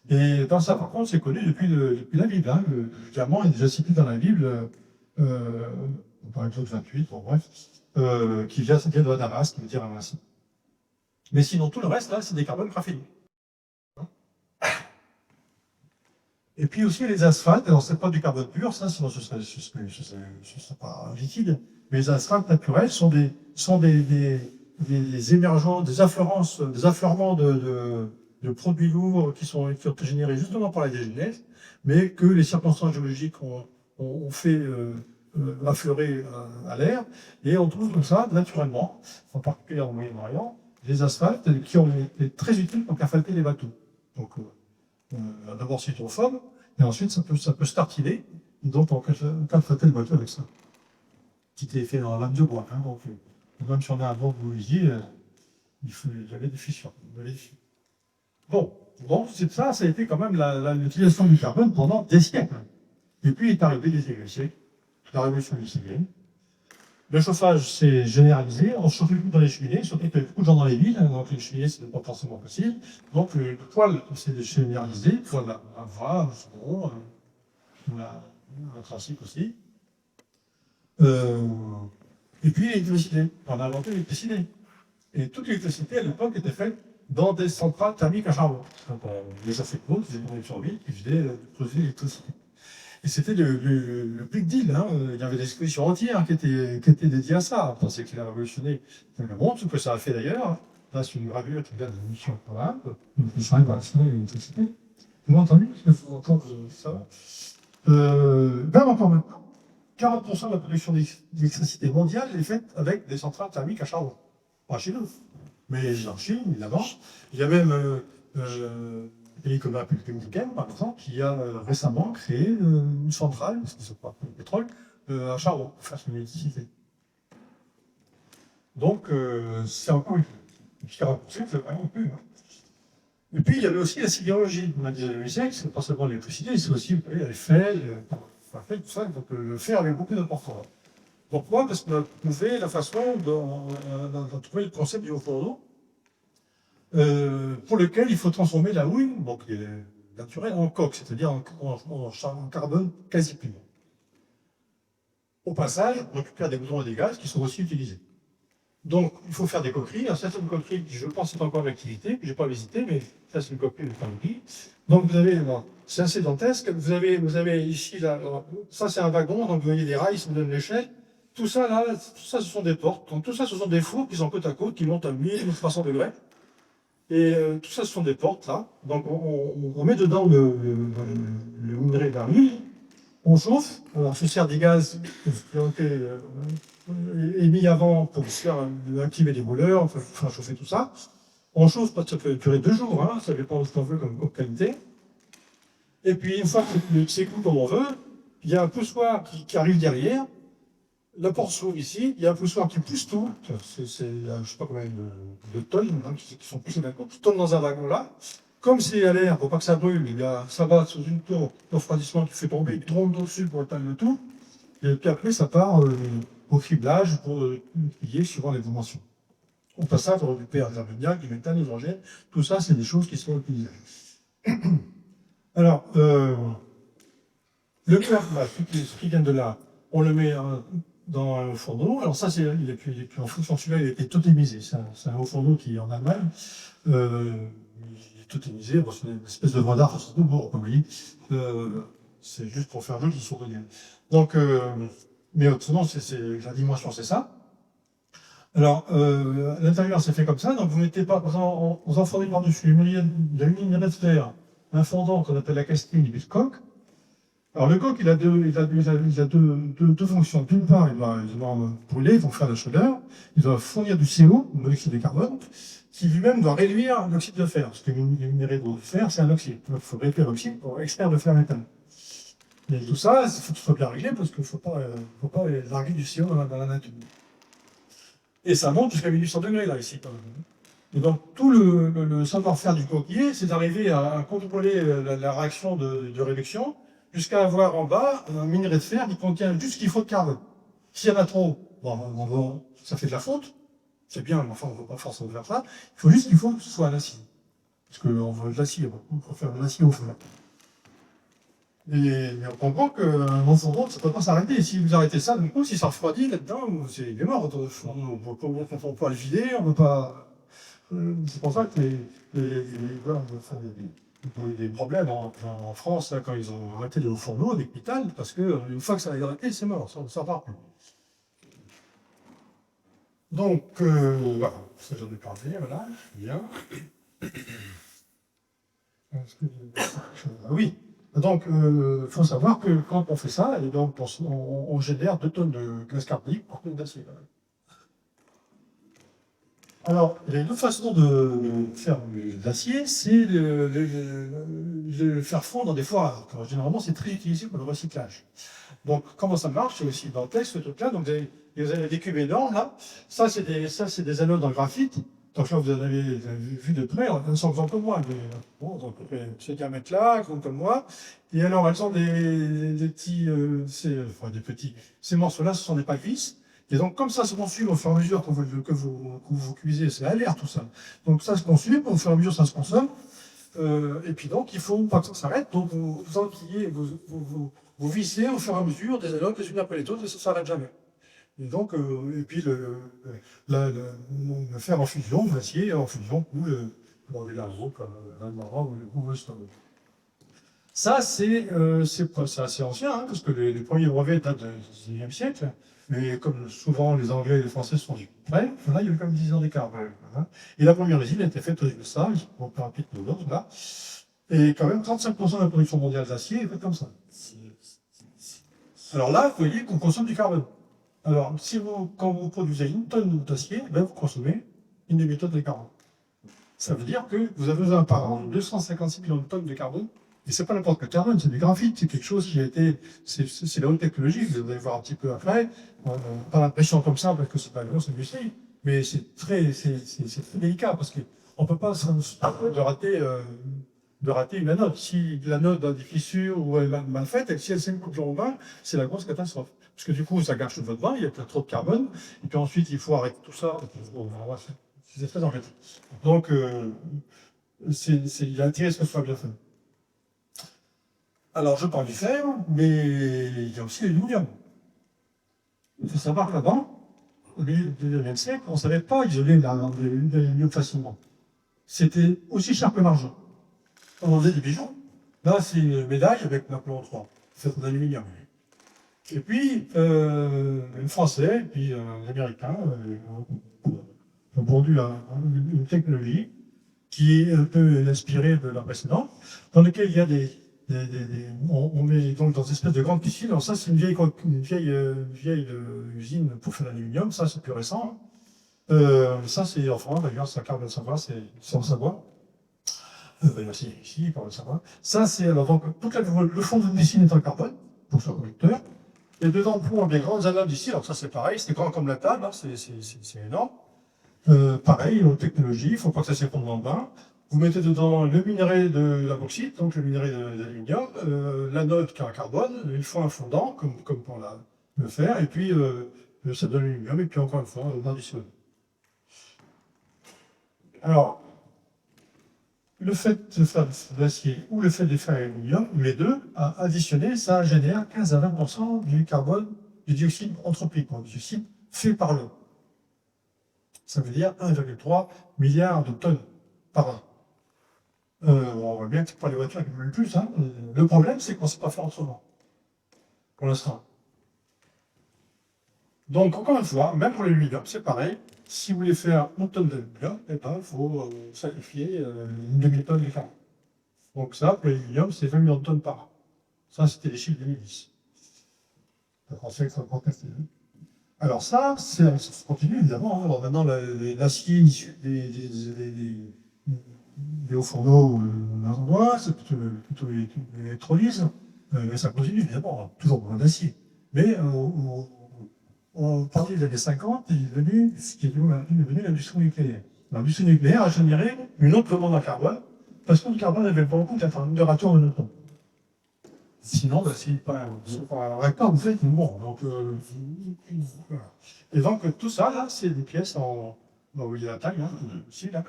Et dans ça, par contre, c'est connu depuis la Bible. Hein. Le diamant est déjà cité dans la Bible, par exemple 28, bon bref, qui vient de Damas, qui veut dire ainsi. Mais sinon, tout le reste, là, c'est des carbones graphéniques. Et puis aussi les asphaltes, alors c'est pas du carbone pur, ça, sinon ce serait pas liquide, mais les asphaltes naturels sont des émergents, des affleurements de produits lourds qui ont été générés justement par la dégénèse, mais que les circonstances géologiques ont fait affleurer à l'air, et on trouve comme ça, naturellement, en particulier en Moyen-Orient, des asphaltes qui ont été très utiles pour asphalter les bateaux. Donc, d'abord c'est hydrophobe, et ensuite ça peut se tartiner, donc on peut asphalter le bateau avec ça. Qui était fait dans la lame de bois, hein, donc même si on a un bon boulier, il y avait des fissures. Bon, c'est ça a été quand même l'utilisation du carbone pendant des siècles. Et puis est arrivé les siècles, la révolution industrielle. Le chauffage s'est généralisé, on ne chauffait plus dans les cheminées, surtout qu'il y avait beaucoup de gens dans les villes, donc les cheminées c'était pas forcément possible. Donc le poêle s'est généralisé, le poêle à bois, le charbon, la classique aussi. Et puis l'électricité, on a inventé l'électricité. Et toute l'électricité à l'époque était faite dans des centrales thermiques à charbon. Donc les affectos, des énergies sur ville, qui faisaient produire l'électricité. Et c'était le big deal. Hein. Il y avait des expositions entières qui étaient dédiées à ça. On pensait qu'il a révolutionné le monde, ce que ça a fait d'ailleurs. Là, c'est une gravure qui vient de l'émission programme. Ça arrive à l'électricité. Vous m'entendez? Il faut entendre ça. Même encore maintenant, 40% de la production d'électricité mondiale est faite avec des centrales thermiques à charbon. Pas chez nous, mais en Chine, évidemment. Il y a même pays comme la République dominicaine, par exemple, qui a récemment créé une centrale, parce qu'ils ne sont pas le pétrole, à charbon, pour faire son électricité. Donc, c'est encore une chose. 40%, c'est vraiment peu. Hein. Et puis, il y avait aussi la sidérurgie. On a dit le siècle, c'est pas seulement l'électricité, c'est aussi les fers, tout ça. Donc, le fer avait beaucoup d'importance. Pourquoi? Parce qu'on a trouvé la façon de trouver le concept du haut fourneau, pour lequel il faut transformer la houille, donc qui est naturelle, en coque, c'est-à-dire en carbone quasi pur. Au passage, on récupère des boutons et des gaz qui sont aussi utilisés. Donc, il faut faire des coqueries. Ça, c'est une coquerie qui, je pense, est encore en activité, que je n'ai pas visité, mais ça, c'est une coquerie de famille. Donc, vous avez, c'est assez dantesque. Vous avez ici, là, ça, c'est un wagon, donc vous voyez des rails, ça vous donne l'échelle. tout ça là, tout ça ce sont des portes. Donc tout ça ce sont des fours qui sont côte à côte, qui montent à 1300 degrés. Et tout ça ce sont des portes là. Donc on met dedans le minerai d'argile, on chauffe. Alors se sert des gaz qui ont été émis avant pour faire activer des brûleurs, enfin faire chauffer tout ça. On chauffe, ça peut durer 2 jours, hein, ça dépend de ce qu'on veut comme qualité. Et puis une fois que c'est cool comme on veut, il y a un poussoir qui arrive derrière. La porte s'ouvre ici, il y a un poussoir qui pousse tout. C'est je ne sais pas combien de tonnes hein, qui sont poussées d'un coup, qui tombent dans un wagon là. Comme c'est à l'air, pour pas que ça brûle, ça va sous une tour de refroidissement qui fait tomber une trompe dessus pour éteindre le tout. Et puis après, ça part au fiblage pour plier suivant les dimensions. Au passage, on récupère de l'ammoniac, du méthane, de l'hydrogène. Tout ça, c'est des choses qui sont utilisées. Alors, le cœur, ce qui vient de là, on le met dans un fourneau. Alors ça, il est plus en fonction, celui-là, il a été totémisé. C'est un haut fourneau qui est en Allemagne. Il est totémisé. Bon, c'est une espèce de radar, c'est tout beau, comme lui. C'est juste pour faire jeu qu'ils sont donnés. Donc, mais autrement, la dimension, c'est ça. Alors, à l'intérieur, c'est fait comme ça. Donc, vous mettez pas, vous enfournez par-dessus une minerai de fer, un fondant qu'on appelle la castine du coq. Alors, le coq, il a deux fonctions. D'une part, il doit brûler, pour faire de la chaleur. Il doit fournir du CO, de l'oxyde de carbone, qui lui-même doit réduire l'oxyde de fer. Parce que le minerai de fer, c'est un oxyde. Donc, il faut réduire l'oxyde pour extraire le fer métal. Et tout ça, il faut que ce soit bien réglé parce qu'il ne faut pas larguer du CO dans la nature. Et ça monte jusqu'à 1800 degrés, là, ici, quand même. Et donc, tout le savoir-faire du coquillier, c'est d'arriver à contrôler la réaction de réduction jusqu'à avoir en bas un minerai de fer qui contient juste ce qu'il faut de carbone. S'il y en a trop, bon, ça fait de la fonte. C'est bien, mais enfin, on ne veut pas forcément faire ça. Il faut juste qu'il faut que ce soit un acier. Parce qu'on veut de l'acier, on peut faire de l'acier au feu. Mais on comprend qu'un fourneau, ça ne peut pas s'arrêter. Si vous arrêtez ça, du coup, si ça refroidit là-dedans, il est mort, votre fourneau. On ne peut pas le vider, on ne peut pas. C'est pour ça que des problèmes en France, là, quand ils ont arrêté les hauts fourneaux avec Mittal, parce qu'une fois que ça a arrêté, c'est mort, ça ne part plus. Donc, voilà, ça j'en ai parlé, voilà, bien. Oui. Donc, il faut savoir que quand on fait ça, et donc on génère 2 tonnes de gaz carbonique par tonne d'acier. Alors, il y a une autre façon de faire de l'acier, c'est de le faire fondre dans des foires. Alors, généralement, c'est très utilisé pour le recyclage. Donc, comment ça marche? C'est aussi dans le texte, ce truc-là. Donc, vous avez des cubes énormes, là. Ça, c'est des anodes en graphite. Donc là, vous avez vu de près, elles sont grandes comme moi. Bon, donc, ces diamètres-là, grandes comme moi. Et alors, elles ont des petits, ces morceaux-là, ce sont des pâtes vis. Et donc, comme ça se consume au fur et à mesure que vous cuisez, c'est à l'air tout ça. Donc, ça se consume, au fur et à mesure, ça se consomme. Et puis donc, il faut pas que ça s'arrête. Donc, vous enquillez, vous vissez au fur et à mesure des anodes les unes après les autres, et ça ne s'arrête jamais. Et donc, et puis le fer en fusion, l'acier en fusion, coule dans des lavaux comme un marron ou le stock. Ça, c'est assez ancien, hein, parce que les premiers brevets datent du XIXe siècle. Mais comme souvent les Anglais et les Français sont du près, là, il y a eu comme 10 ans d'écart. Hein. Et la première usine a été faite aux USA, au plus rapide de l'autre, là. Et quand même, 35% de la production mondiale d'acier est faite comme ça. Alors là, vous voyez qu'on consomme du carbone. Alors, quand vous produisez 1 tonne d'acier, vous consommez une demi-tonne de carbone. Ça veut dire que vous avez besoin par an de 256 millions de tonnes de carbone. Et c'est pas n'importe quel carbone, c'est du graphite, c'est quelque chose qui a été, c'est la haute technologie, vous allez voir un petit peu après. Pas l'impression comme ça, parce que c'est pas une grosse industrie, mais c'est très délicat, parce qu'on peut pas de rater une anode. Si l'anode a des fissures ou elle est mal faite, et si elle s'écoule au bain, c'est la grosse catastrophe. Parce que du coup, ça gâche tout votre bain, il y a trop de carbone, et puis ensuite, il faut arrêter tout ça. C'est très embêtant. Donc, il y a intérêt à ce que ce soit bien fait. Alors, je parle du fer, mais il y a aussi l'aluminium. Il faut savoir qu'avant, au milieu du XIXe siècle, on ne savait pas isoler l'aluminium facilement. C'était aussi cher que l'argent. On vendait des bijoux. Là, c'est une médaille avec Napoléon III, faite en aluminium. Et puis, les Français, et puis les Américains ont pondu une technologie qui est un peu inspirée de la précédente, dans laquelle il y a on met donc dans une espèce de grande piscine. Alors ça, c'est une vieille usine pour faire l'aluminium, ça c'est plus récent. Ça c'est en France, d'ailleurs, c'est à Carbone-Savoie, c'est en Savoie. C'est ici, Carbone-Savoie. Ça c'est, alors donc, le fond d'une piscine est en carbone, pour ce conducteur. Et dedans, pour des grandes anneaux d'ici, alors ça c'est pareil, c'est grand comme la table, hein, c'est énorme. Pareil, une autre technologie, il ne faut pas que ça s'effondre dans le bain. Vous mettez dedans le minerai de la bauxite, donc le minerai d'aluminium, l'anode qui est en carbone, il faut un fondant, comme pour le fer, et puis ça donne l'aluminium, et puis encore une fois, on additionne. Alors, le fait de faire de l'acier ou le fait de faire l'aluminium, ou les deux, à additionner, ça génère 15 à 20% du carbone, du dioxyde anthropique, du dioxyde fait par l'homme. Ça veut dire 1,3 milliard de tonnes par an. On voit bien que c'est pas les voitures qui polluent le plus. Hein. Le problème, c'est qu'on ne sait pas faire autrement. Pour l'instant. Donc, encore une fois, même pour l'aluminium, c'est pareil. Si vous voulez faire une tonne d'aluminium, eh ben, il faut sacrifier une demi-tonne de carbone. Donc ça, pour l'aluminium, c'est 20 millions de tonnes par an. Ça, c'était les chiffres 2010. Alors ça continue évidemment. Hein. Alors maintenant, l'acier issu des hauts fourneaux ou endroits, c'est plutôt l'électrolyse. Mais ça continue évidemment, toujours besoin d'acier. Mais en partie des années 50, il est devenu ce qui est devenu l'industrie nucléaire. L'industrie nucléaire a généré une autre demande en carbone, parce que le carbone n'avait pas beaucoup de ratio de neutrons. Sinon, c'est pas un réacteur, vous faites bon. Donc, voilà. Et donc, tout ça, là, c'est des pièces en. Bon, vous voyez la taille, hein, ici, là.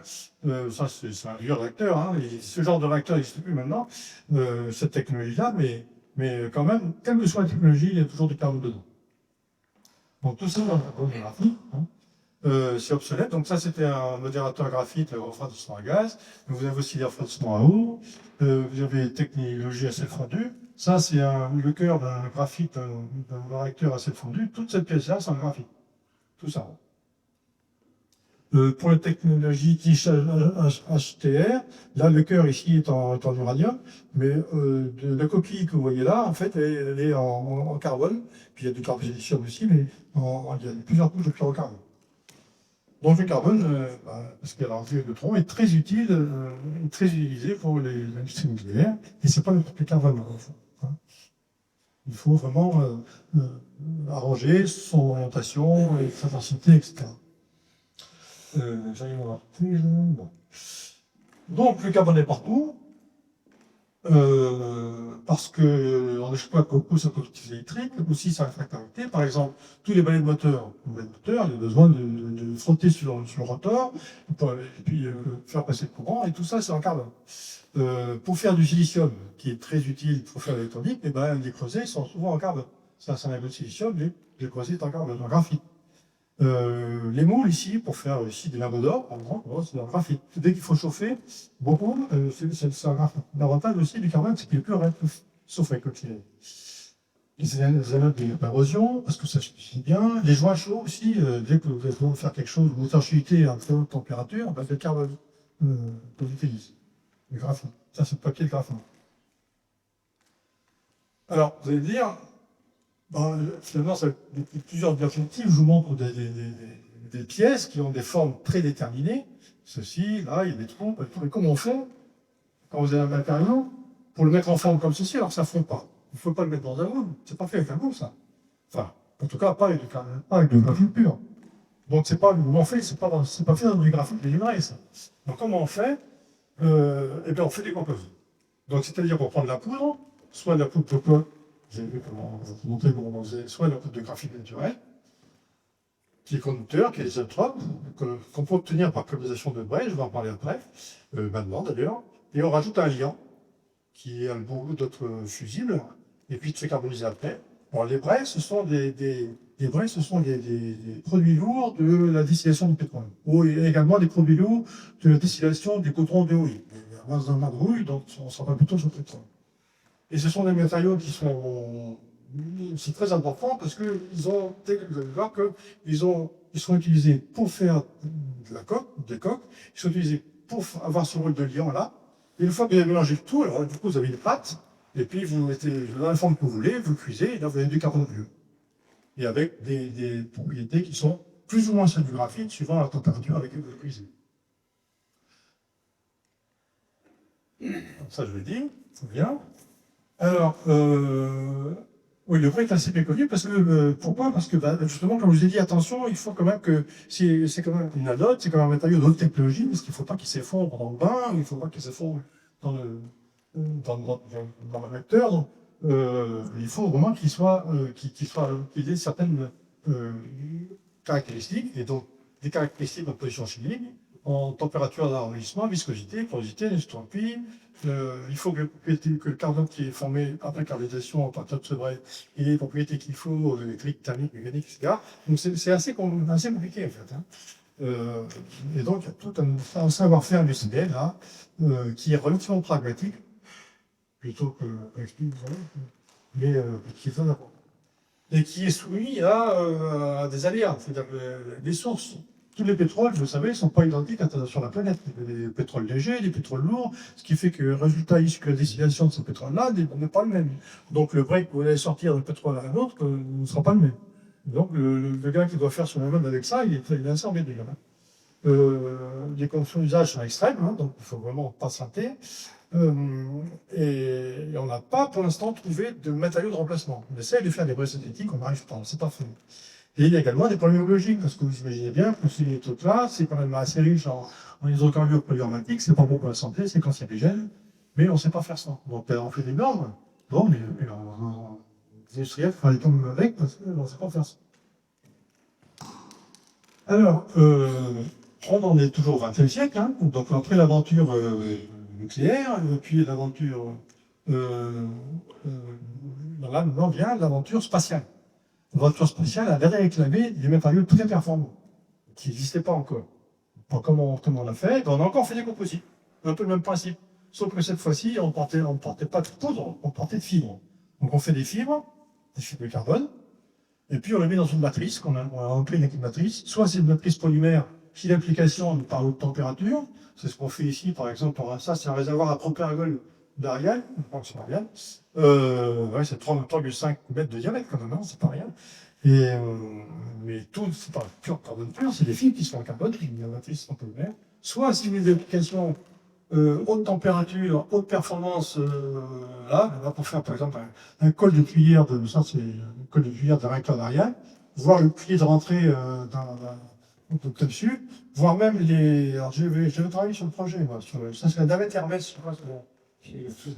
Ça, c'est un vieux réacteur, hein. Et ce genre de réacteur n'existe plus maintenant, cette technologie-là, mais quand même, quelle que soit la technologie, il y a toujours du carbone dedans. Donc, tout ça, dans le graphite, hein, c'est obsolète. Donc, ça, c'était un modérateur graphite refroidissement à gaz. Vous avez aussi des refroidissements à eau. Vous avez technologie assez fondue. Ça, c'est le cœur d'un graphite, d'un réacteur assez fondu. Toute cette pièce-là, c'est un graphite. Tout ça. Pour la technologie HTR, là, le cœur ici est en uranium, mais la coquille que vous voyez là, en fait, elle est en carbone. Puis il y a du carbone aussi, mais il y a plusieurs couches de chlorocarbone. Donc le carbone, parce qu'il y a l'enjeu de neutrons, est très utile, très utilisé pour l'industrie nucléaire, et c'est pas le carbone. Hein. Il faut vraiment arranger son orientation, et sa densité, etc. Bon. Donc le carbone est partout, parce qu'on exploite beaucoup sa conductivité électrique, aussi sa réfractarité. Par exemple, tous les balais de moteur, il a besoin de frotter sur le rotor, et puis faire passer le courant, et tout ça c'est en carbone. Pour faire du silicium, qui est très utile pour faire l'électronique, eh ben, les creusets sont souvent en carbone. Ça, c'est un de silicium, les creusets sont en carbone, en graphite. Les moules ici, pour faire ici des lingots d'or, par exemple, c'est en graphite. Dès qu'il faut chauffer, beaucoup, c'est en graphite. L'avantage aussi du carbone, c'est qu'il est plus réactif, sauf avec l'oxygène. Les anodes d'érosion, parce que ça suffit bien. Les joints chauds aussi, dès que vous allez faire quelque chose, vous étanchéité à très haute température, c'est le carbone que vous utilisez. Le graphite. Ça, c'est le papier de graphite. Alors, vous allez me dire, finalement, depuis plusieurs diapositives, je vous montre des pièces qui ont des formes très déterminées. Ceci, là, il y a des trous. Et comment on fait quand vous avez un matériau pour le mettre en forme comme ceci, alors ça ne fond pas. Il ne faut pas le mettre dans un moule. C'est pas fait avec un moule, ça. Enfin, en tout cas, pas avec du graphite pur. Donc, c'est pas fait dans du graphite délivré, ça. Donc, comment on fait eh bien, on fait des composés. Donc, c'est-à-dire qu'on prend de la poudre, soit de la poudre de coque, vous avez vu comment je vais vous montrer comment on faisait, soit de la poudre de graphite naturel, qui est conducteur, qui est isotrope, qu'on peut obtenir par colonisation de Bray, je vais en parler après, maintenant d'ailleurs, et on rajoute un liant, qui a beaucoup d'autres fusibles, et puis il se carboniser après. Alors, les Bray, ce sont des produits lourds de la distillation du pétrole. Ou également des produits lourds de la distillation du coton de houille. Il y a un de rouille, donc on s'en va plutôt sur le pétrole. Et ce sont des matériaux qui sont c'est très important parce que ils ont, vous allez voir qu'ils sont utilisés pour faire de la coque, des coques, ils sont utilisés pour avoir ce rôle de liant là. Et une fois que vous avez mélangé tout, alors du coup vous avez les pâtes, et puis vous mettez dans la forme que vous voulez, vous cuisez, et là vous avez du carbone bleu. Et avec des propriétés qui sont plus ou moins celles du graphite, suivant la température avec laquelle vous le cuisez. Ça, je le dis, c'est bien. Alors, oui, le break est assez bien connu parce que, pourquoi? Parce que, justement, comme je vous ai dit, attention, il faut quand même que, c'est quand même une anode, c'est quand même un matériau de haute technologie, parce qu'il ne faut pas qu'il s'effondre dans le bain, il ne faut pas qu'il s'effondre dans le réacteur. Donc, il faut vraiment qu'il ait certaines caractéristiques, et donc des caractéristiques en position chimique, en température d'enrichissement, viscosité, porosité, entropie. Il faut que le carbone qui est formé après carbonisation à partir de ce brai ait les propriétés qu'il faut, électriques, thermiques, mécaniques, etc. Donc c'est assez compliqué en fait. Et donc il y a tout un savoir-faire industriel là, qui est relativement pragmatique, plutôt que mais qui est très important. Et qui est soumis à des aléas, c'est-à-dire les sources. Tous les pétroles, vous savez, ne sont pas identiques sur la planète. Il y a des pétroles légers, des pétroles lourds, ce qui fait que le résultat issu de la distillation de ces pétroles-là n'est pas le même. Donc le break que vous allez sortir d'un pétrole à un autre ne sera pas le même. Donc le gars qui doit faire son amende avec ça, il est assez embêté quand même. Les conditions d'usage sont extrêmes, hein, donc il ne faut vraiment pas se rater. Et on n'a pas pour l'instant trouvé de matériaux de remplacement. On essaie de faire des braises synthétiques, on n'arrive pas, c'est pas fait. Et il y a également des problèmes biologiques, parce que vous imaginez bien que ces trucs-là, c'est quand même assez riche en hydrocarbures polyaromatiques, c'est pas bon pour la santé, c'est cancérigène, mais on ne sait pas faire ça. Donc on fait des normes, bon, mais les industriels font des tombes avec, parce qu'on ne sait pas faire ça. Alors, on en est toujours au XXe siècle, hein, donc après l'aventure nucléaire, puis l'aventure... là, maintenant vient l'aventure spatiale. L'aventure spatiale avait réclamé des matériaux très performants, qui n'existaient pas encore. Bon, comment on l'a fait? On a encore fait des composites, un peu le même principe. Sauf que cette fois-ci, on ne portait pas de poudre, on portait de fibres. Donc on fait des fibres de carbone, et puis on le met dans une matrice, qu'on a appelé une matrice. Soit c'est une matrice polymère qui d'application par haute température, c'est ce qu'on fait ici, par exemple, ça c'est un réservoir à propéragol d'Ariane, je pense que c'est Ariane. C'est 3,5 mètres de diamètre quand même, hein, c'est pas rien. Mais tout, c'est pas pur carbone pur, c'est des fibres qui sont en carbone, une matrice en polymère. Soit c'est une application haute température, haute performance, là pour faire par exemple un col de cuillère d'un réacteur d'Ariane, voir le pilier de rentrée dessus, voire même les. Alors j'avais travaillé sur le projet, moi, ça c'est la navette Hermès, je sais pas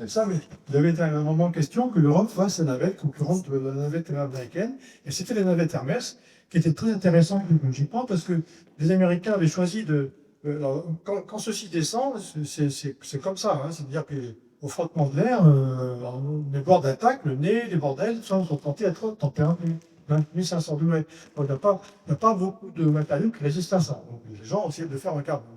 ça, mais il avait été à un moment en question que l'Europe fasse la navette concurrente de la navette américaine, et c'était les navettes Hermès qui étaient très intéressantes technologiquement parce que les Américains avaient choisi de. Quand ceci descend, c'est comme ça, hein, c'est-à-dire qu'au frottement de l'air, les bords d'attaque, le nez, les bordels, sont tentés à être température 1500 degrés. Donc il n'y a pas beaucoup de matériaux qui résistent à ça. Donc les gens ont essayé de faire un carbone.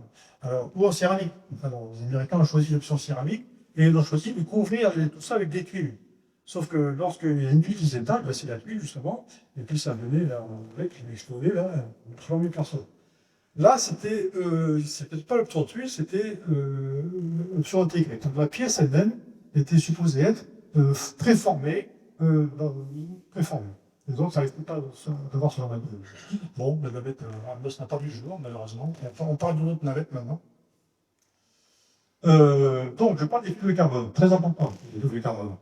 Ou en céramique. Enfin, les Américains ont choisi l'option céramique et ils ont choisi de couvrir tout ça avec des tuiles. Sauf que lorsqu'il y a une tuile qui s'éteint, c'est la tuile justement, et puis ça venait là, qui explosé là, 3 000 personnes. Là, c'était pas l'option tuile, c'était l'option intégrée. Donc la pièce elle-même était supposée être préformée, préformée. Et donc, ça n'arrive pas d'avoir sur la navette. Bon, la navette Hermès n'a pas vu le jour, malheureusement. On parle d'une autre navette maintenant. Donc, je parle des fibres de carbone, très important, les fibres de carbone.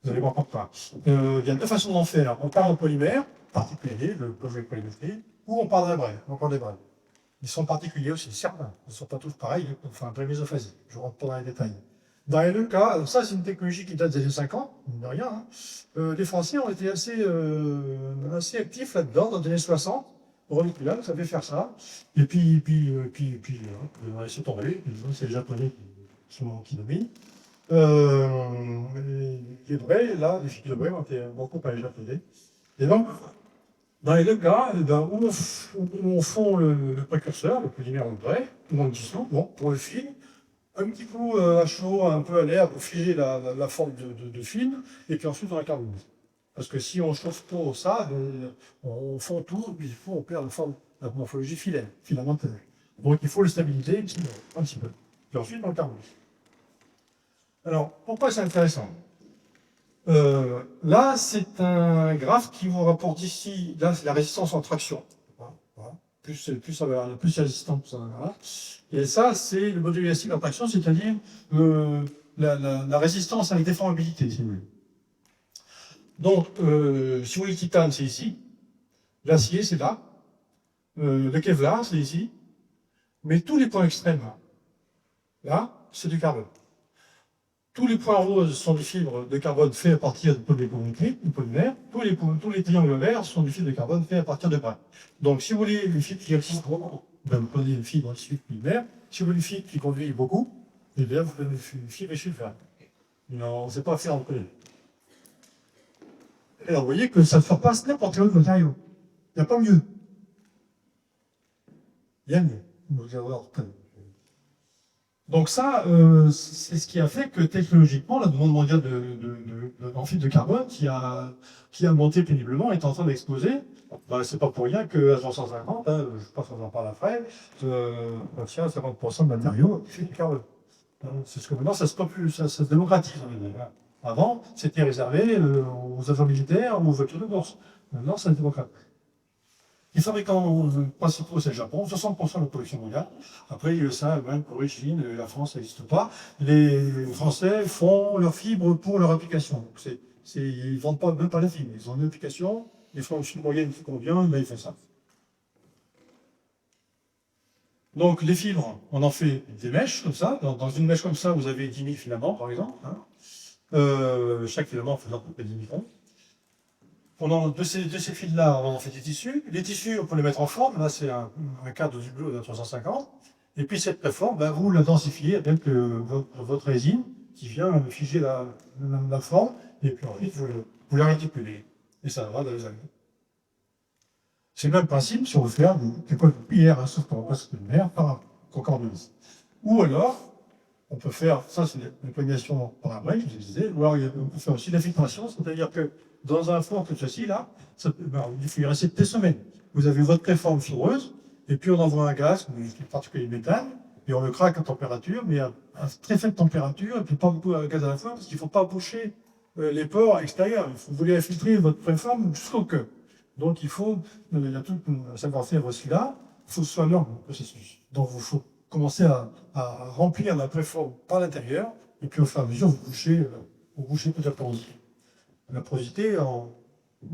Vous allez voir pourquoi. Il y a deux façons d'en faire. On parle en polymère, particulier, le projet de polymétrie, ou on parle d'abrais, encore des brins. Ils sont particuliers aussi, certains. Ils ne sont pas tous pareils, enfin, très mésophasie. Je ne rentre pas dans les détails. Dans les deux cas, ça c'est une technologie qui date des années 50, de rien. Hein. Les Français ont été assez actifs là-dedans, dans les années 60. Là, ça fait faire ça. Et puis on a laissé tomber. C'est les Japonais qui dominent. Les braies, là, les fibres de braies ont été beaucoup par les Japonais. Et donc, dans les deux cas, où on fond le précurseur, le polymère de braie, où on le dissout, bon, pour le film, un petit coup à chaud, un peu à l'air, pour figer la forme de film, et puis ensuite on la carbonise. Parce que si on chauffe trop ça, on fond tout, puis on perd la morphologie filamentaire. Donc il faut le stabiliser un petit peu. Puis ensuite, on le carbone. Alors, pourquoi c'est intéressant? Là, c'est un graphe qui vous rapporte ici, là, c'est la résistance en traction. Voilà. Plus ça va, plus c'est résistant, plus ça va. Et ça, c'est le module élastique en traction, c'est-à-dire la résistance à la déformabilité, si vous voulez. Donc, si vous voulez, le titane, c'est ici. L'acier, c'est là. Le Kevlar, c'est ici. Mais tous les points extrêmes, là, c'est du carbone. Tous les points roses sont des fibres de carbone faits à partir de polymères. Tous les triangles verts sont des fibres de carbone faits à partir de brins. Donc, si vous voulez les fibres qui existent, vous prenez une fibre issues de polymères. Si vous voulez une fibre qui conduit beaucoup, eh bien, vous prenez une fibre issue de fer. Non, on ne sait pas faire entre les deux. Et alors, vous voyez que ça ne surpasse n'importe quel autre matériau. Il n'y a pas mieux. Il y a mieux. Vous allez voir. Donc ça, c'est ce qui a fait que technologiquement, la demande mondiale en fibre de carbone, qui a monté péniblement, est en train d'exploser. Ben, c'est pas pour rien qu'à 350, hein, je ne sais pas si on en parle après, tient 50% de matériaux fibre de carbone. C'est ce que maintenant, ça se démocratise. Avant, c'était réservé aux agents militaires ou aux voitures de course. Maintenant, ça se démocratise. Les fabricants principaux, c'est le Japon, 60% de la production mondiale. Après, il y a ça, même Corée, Chine, la France, ça n'existe pas. Les Français font leurs fibres pour leur application. Ils ne vendent même pas la fibre. Ils ont une application, ils font une moyenne qui convient, mais ils font ça. Donc, les fibres, on en fait des mèches, comme ça. Dans une mèche comme ça, vous avez 10 000 filaments, par exemple. Chaque filament faisant à peu près 10 microns. De ces fils-là, on en fait des tissus. Les tissus, on peut les mettre en forme. Là, c'est un cadre du bleu de 350. Et puis, cette préforme, ben, vous la densifiez avec votre résine qui vient figer la forme. Et puis ensuite, vous la réticulez. Et ça va dans les années. C'est le même principe si on veut faire des cols de pierre, sauf qu'on passe de mer par concordance. Ou alors, on peut faire, ça c'est l'imprégnation par un break, je vous disais, ou alors on peut faire aussi la filtration, c'est-à-dire que dans un four comme ceci, là, il faut y rester des semaines. Vous avez votre préforme fourreuse, et puis on envoie un gaz, en particulier le méthane, et on le craque à température, mais à très faible température, et puis pas beaucoup de gaz à la fois, parce qu'il ne faut pas boucher les pores extérieurs. Vous voulez infiltrer votre préforme jusqu'au cœur. Donc il y a tout un savoir-faire aussi là, il faut que ce soit long le processus. Donc il faut commencer à remplir la préforme par l'intérieur, et puis au fur et à mesure, vous bouchez toute la porosité. La porosité,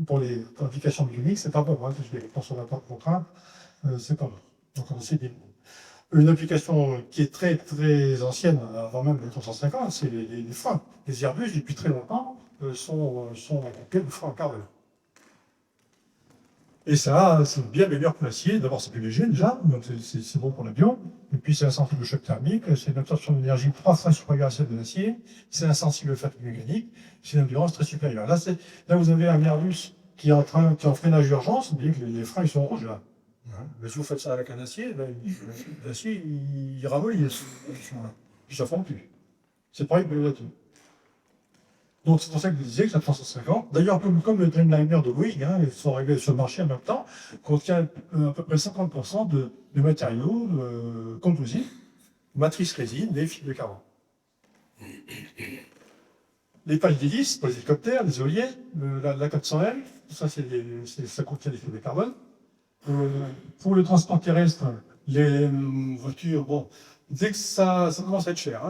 pour les applications bioniques, c'est pas bon, hein, parce que les consommateurs contraints, c'est pas bon. Donc on essaie une application qui est très très ancienne, avant même les 350, c'est les freins. Les Airbus, depuis très longtemps, sont pleins de freins en carbone. Et ça, c'est bien meilleur que l'acier. D'abord, c'est plus léger déjà, donc c'est bon pour l'avion. Et puis, c'est insensible au choc thermique, c'est une absorption d'énergie 3 fois supérieure à celle de l'acier, c'est insensible au fatigue mécanique, c'est une endurance très supérieure. Là, vous avez un Airbus qui est en freinage d'urgence, vous voyez que les freins ils sont rouges là. Mais si vous faites ça avec un acier, l'acier il ramollit, puis ça ne fond plus. C'est pareil pour les voitures. Donc c'est pour ça que je disais que la 350, d'ailleurs comme le Dreamliner de Boeing, ils sont arrivés sur le marché en même temps, contient à peu près 50% de matériaux composites, matrice résine, des fibres de carbone. Les pales d'hélice pour les hélicoptères, les éoliennes, la 400M, ça contient des fibres de carbone. Pour le transport terrestre, les voitures, bon, dès que ça commence à être cher,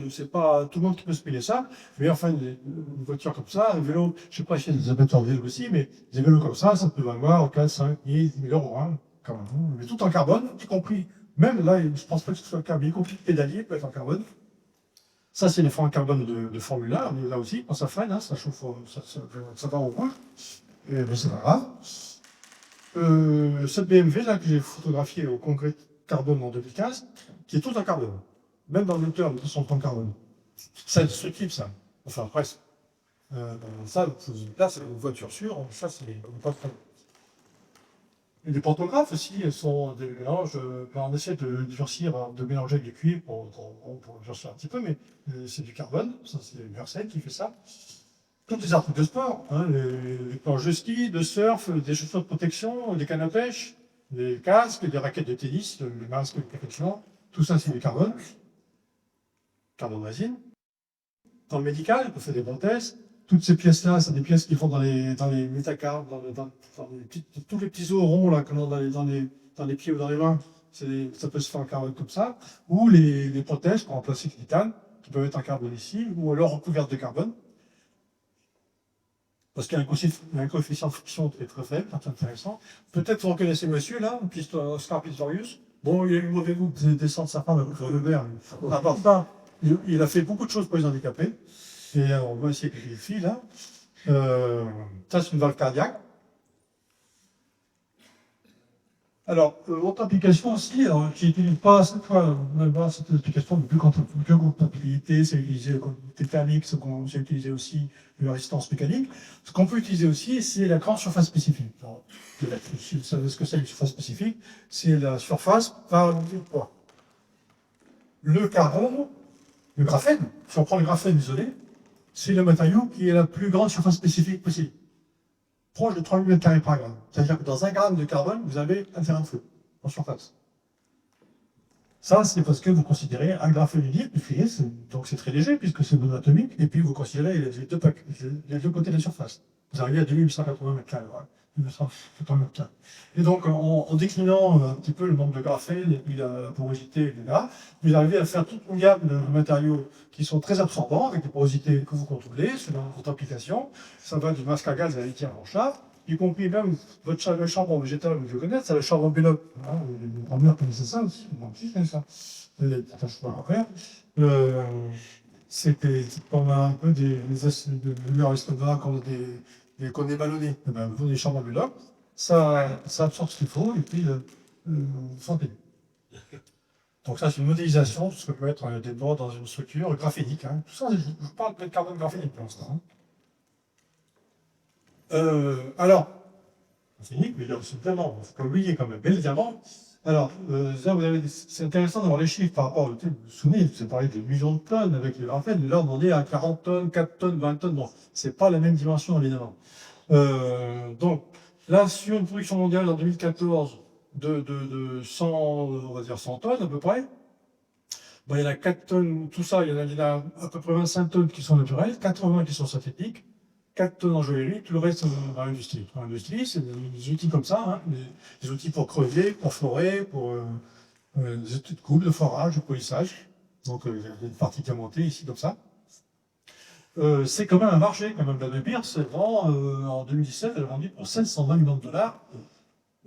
c'est pas tout le monde qui peut se payer ça, mais enfin, une voiture comme ça, un vélo, je sais pas si des amateurs de vélo aussi, mais des vélos comme ça peut valoir 4, 5, 10 000 euros, hein, quand même. Mais tout en carbone, y compris, même là, je pense pas que ce soit en carbone, y compris le pédalier peut être en carbone. Ça, c'est les freins en carbone de Formule 1, là aussi, quand ça freine, hein, ça chauffe, ça va au rouge, et ben, c'est pas grave. Cette BMW là que j'ai photographiée au congrès carbone en 2015, qui est tout en carbone. Même dans le moteur, ils sont en carbone. C'est indestructible, ça. Enfin, presque. Ça, c'est une voiture sûre. Ça, c'est pas très. Et les pantographes aussi, elles sont des mélanges. On essaie de durcir, de mélanger avec du cuivre pour durcir un petit peu, mais c'est du carbone. Ça, c'est Merced qui fait ça. tous les articles de sport, hein, les planches de ski, de surf, des chaussures de protection, des cannes à pêche, des casques, des raquettes de tennis, des masques de protection, tout ça c'est du carbone, carbone résine. Dans le médical, on fait des prothèses. Toutes ces pièces-là, c'est des pièces qui font dans les métacardes, tous les petits os ronds là, que l'on a dans les pieds ou dans les mains, ça peut se faire en carbone comme ça. Ou les prothèses en plastique titane, qui peuvent être en carbone ici, ou alors recouvertes de carbone. Parce qu'il y a un coefficient de friction qui est très faible, c'est intéressant. Peut-être vous reconnaissez monsieur là, Oscar Pistorius. Bon, il a eu le mauvais goût de descendre sa femme avec le verre. À part ça, il a fait beaucoup de choses pour les handicapés. Et on voit ici avec les filles là. Ça, c'est une valve cardiaque. Alors, autre application aussi, qui n'utilise pas cette fois, cette application de biocompatibilité, c'est utilisé comme thermique, c'est utilisé aussi la résistance mécanique. Ce qu'on peut utiliser aussi, c'est la grande surface spécifique. Vous savez ce que c'est une surface spécifique? C'est la surface par le poids. Le carbone, le graphène, si on prend le graphène isolé, c'est le matériau qui est la plus grande surface spécifique possible. Proche de 3000 m² par gramme. C'est-à-dire que dans 1 gramme de carbone, vous avez un terrain de feu en surface. Ça, c'est parce que vous considérez un graphène unique, donc c'est très léger puisque c'est monatomique, et puis vous considérez les deux côtés de la surface. Vous arrivez à 2880 m². Et donc, en déclinant un petit peu le nombre de graphène et puis la porosité, etc., vous arrivez à faire toute une gamme de matériaux qui sont très absorbants, avec des porosités que vous contrôlez, selon votre application. Ça va du masque à gaz à la lithium en char, y compris même votre charbon végétal, vous devez connaître, c'est le charbon biloc. Les grands-mères connaissaient ça aussi, moi aussi je connais ça. C'est un choix à faire. C'était comme un peu des acides de l'humeur estomac quand qu'on est ballonné. Vous prenez des charbons biloc, ça absorbe ce qu'il faut, et puis vous sentez. Donc ça, c'est une modélisation de ce que peut être des noix dans une structure graphénique. Hein. Tout ça, je vous parle de carbone graphénique pour l'instant. Alors, graphénique, mais c'est diamant, il ne faut pas oublier quand même, mais le diamant. Alors, c'est intéressant d'avoir les chiffres par rapport, vous vous souvenez, je vous ai parlé de millions de tonnes avec le graphène, là on est à 40 tonnes, 4 tonnes, 20 tonnes, bon, c'est pas la même dimension évidemment. Donc, là, sur une production mondiale en 2014, de 100, on va dire 100 tonnes à peu près. Bon, il y en a 4 tonnes, tout ça, il y en a à peu près 25 tonnes qui sont naturelles, 80 qui sont synthétiques, 4 tonnes en joaillerie, tout le reste dans l'industrie. Dans l'industrie, c'est des outils comme ça, hein, des outils pour crever, pour forer, pour des outils de coupe, de forage, de polissage. Donc, il y a une partie diamantée ici, comme ça. C'est quand même un marché, quand même, la de Beers, en 2017, elle a vendu pour 720 millions de dollars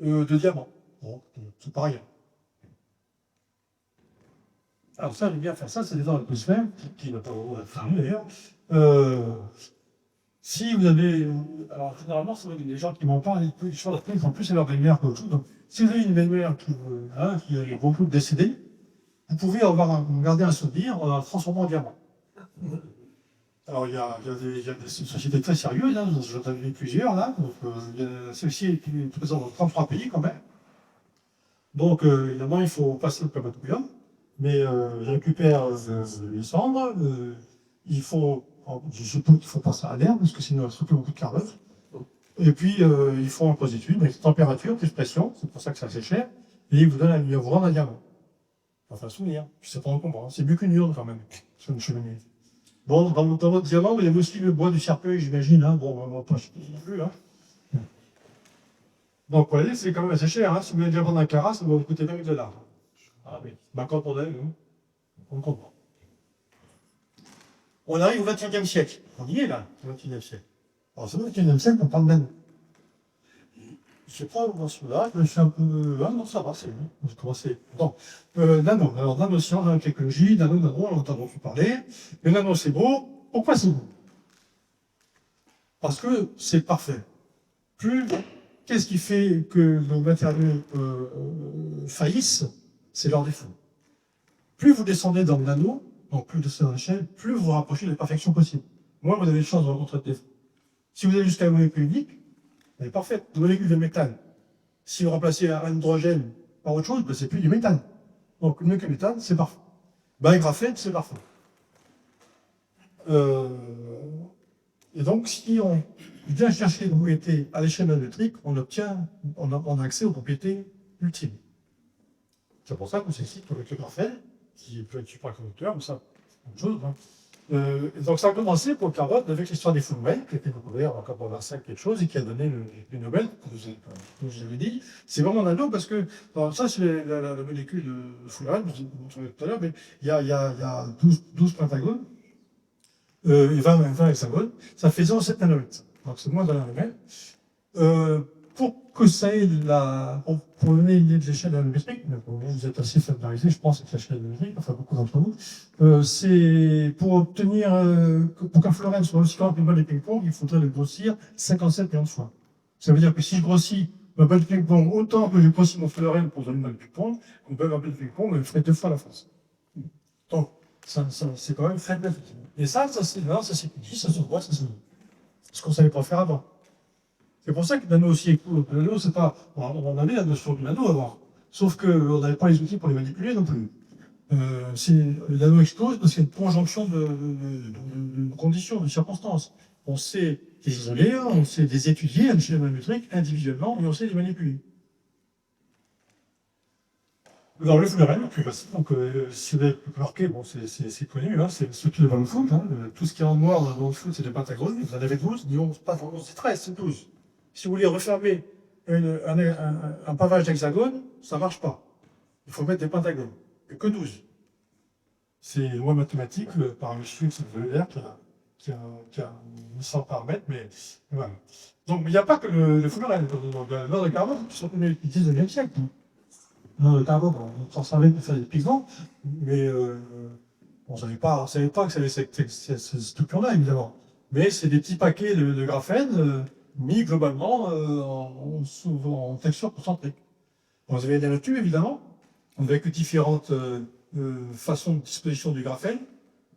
de diamants. Bon, c'est pas rien. Alors ça, j'aime bien faire ça, c'est des dans l'atmosphère, qui n'a pas vraiment être fermé d'ailleurs. Si vous avez... alors généralement, c'est des gens qui m'en parlent, ils sont plus c'est leur belle-mère qu'autre chose. Donc, si vous avez une belle-mère qui a beaucoup de décédés, vous pouvez garder un souvenir en transformant en diamant. Alors, il y a des sociétés très sérieuses, hein, j'en ai vu plusieurs, là. Celle-ci est présente dans 33 pays, quand même. Donc, évidemment, il faut passer le plamatouilla, mais ils récupèrent les cendres, il faut, je suppose qu'il faut passer à l'air, parce que sinon, il reste beaucoup de carbone. Et puis, ils font un positube, avec température, plus pression, c'est pour ça que c'est assez cher, et ils vous rendent un diamant. Enfin, souvenir, je sais pas comment, c'est mieux qu'une urne, quand même, sur une cheminée. Bon, dans votre diamant, il y a aussi le bois du cercueil, j'imagine. Hein. Bon, on va pas non plus. Hein. Donc, vous voyez, c'est quand même assez cher. Hein. Si vous avez un diamant d'un carat, ça va vous coûter 20 $. Ah oui. Ben, quand on est, nous, on comprend. On arrive au XXIe siècle. On y est là, au XXIe siècle. Alors, c'est au XXIe siècle qu'on parle nano. Je sais pas dans celui-là, je suis un peu. Ah non, ça va, c'est bon. On va commencer. Bon. Nano. Alors, nanoscience, nanotechnologie, nano, on entend beaucoup parler. Le nano, c'est beau. Pourquoi c'est beau? Parce que c'est parfait. Qu'est-ce qui fait que nos matériaux faillissent? C'est leur défaut. Plus vous descendez dans le nano, donc plus vous descendez dans l'échelle, plus vous vous rapprochez de la perfection possible. Moins vous avez de chances de rencontrer de défaut. Si vous avez jusqu'à une molécule unique, elle est parfaite, une molécule de méthane. Si vous remplacez un hydrogène par autre chose, ben c'est plus du méthane. Donc une molécule de méthane, c'est parfait. Ben, un graphène, c'est parfait. Et donc, si on vient chercher les propriétés à l'échelle nanométrique, on a accès aux propriétés ultimes. C'est pour ça qu'on s'excite avec le graphène, qui peut être supraconducteur, mais ça, autre chose. Hein. Et donc, ça a commencé pour le carbone avec l'histoire des Fullerènes, qui a été découvert en 1985 quelque chose, et qui a donné le Nobel, comme je l'avais dit. C'est vraiment nano parce que, alors ça, c'est la molécule de Fullerène, je vous montrerai tout à l'heure, mais il y a 12 pentagones, et 20 hexagones, ça fait 0,7 nanomètres. Donc, c'est moins d'un nanomètre. Pour que ça ait pour donner une idée de l'échelle nanométrique, mais vous êtes assez familiarisé, je pense, avec l'échelle nanométrique, enfin beaucoup d'entre vous, c'est pour obtenir, pour qu'un Fullerène soit aussi grand qu'une balle de ping-pong, il faudrait le grossir 57 millions de fois. Ça veut dire que si je grossis ma balle de ping-pong autant que je grossis mon Fullerène pour donner une balle de ping-pong, ma balle de ping-pong, elle ferait 2 fois la force. Donc, ça c'est quand même très bien. Et ça s'étudie, ça se voit, ça se dit. Ce qu'on ne savait pas faire avant. C'est pour ça que le nano aussi est cool. Le nano, c'est pas. On avait la notion du nano avant. Sauf qu'on n'avait pas les outils pour les manipuler non plus. Le nano explose parce qu'il y a une conjonction de conditions, de circonstances. On sait les isoler, on sait les étudier à l'échelle nanométrique individuellement, mais on sait les manipuler. Alors le Fullerène, le plus facile, donc si vous avez remarqué, bon, c'est connu, hein, c'est le structure de Van Foot, hein, tout ce qui est en noir dans le Van Foot, c'est des pentagones, vous en avez 12, disons, pas vraiment, c'est 13, c'est 12. Si vous voulez refermer un pavage d'hexagone, ça ne marche pas. Il faut mettre des pentagones, et que 12. C'est une loi mathématique par un monsieur qui a 100 paramètres, mais voilà. Donc il n'y a pas que le Fullerène, le nord de carbone, qui sont connus depuis le 19e siècle. Le carbone, on s'en servait pour faire des pigments, mais on ne savait pas que ça avait cette structure-là, évidemment. Mais c'est des petits paquets de graphène mis globalement en texture concentrique. Vous avez des tubes, évidemment, avec différentes façons de disposition du graphène.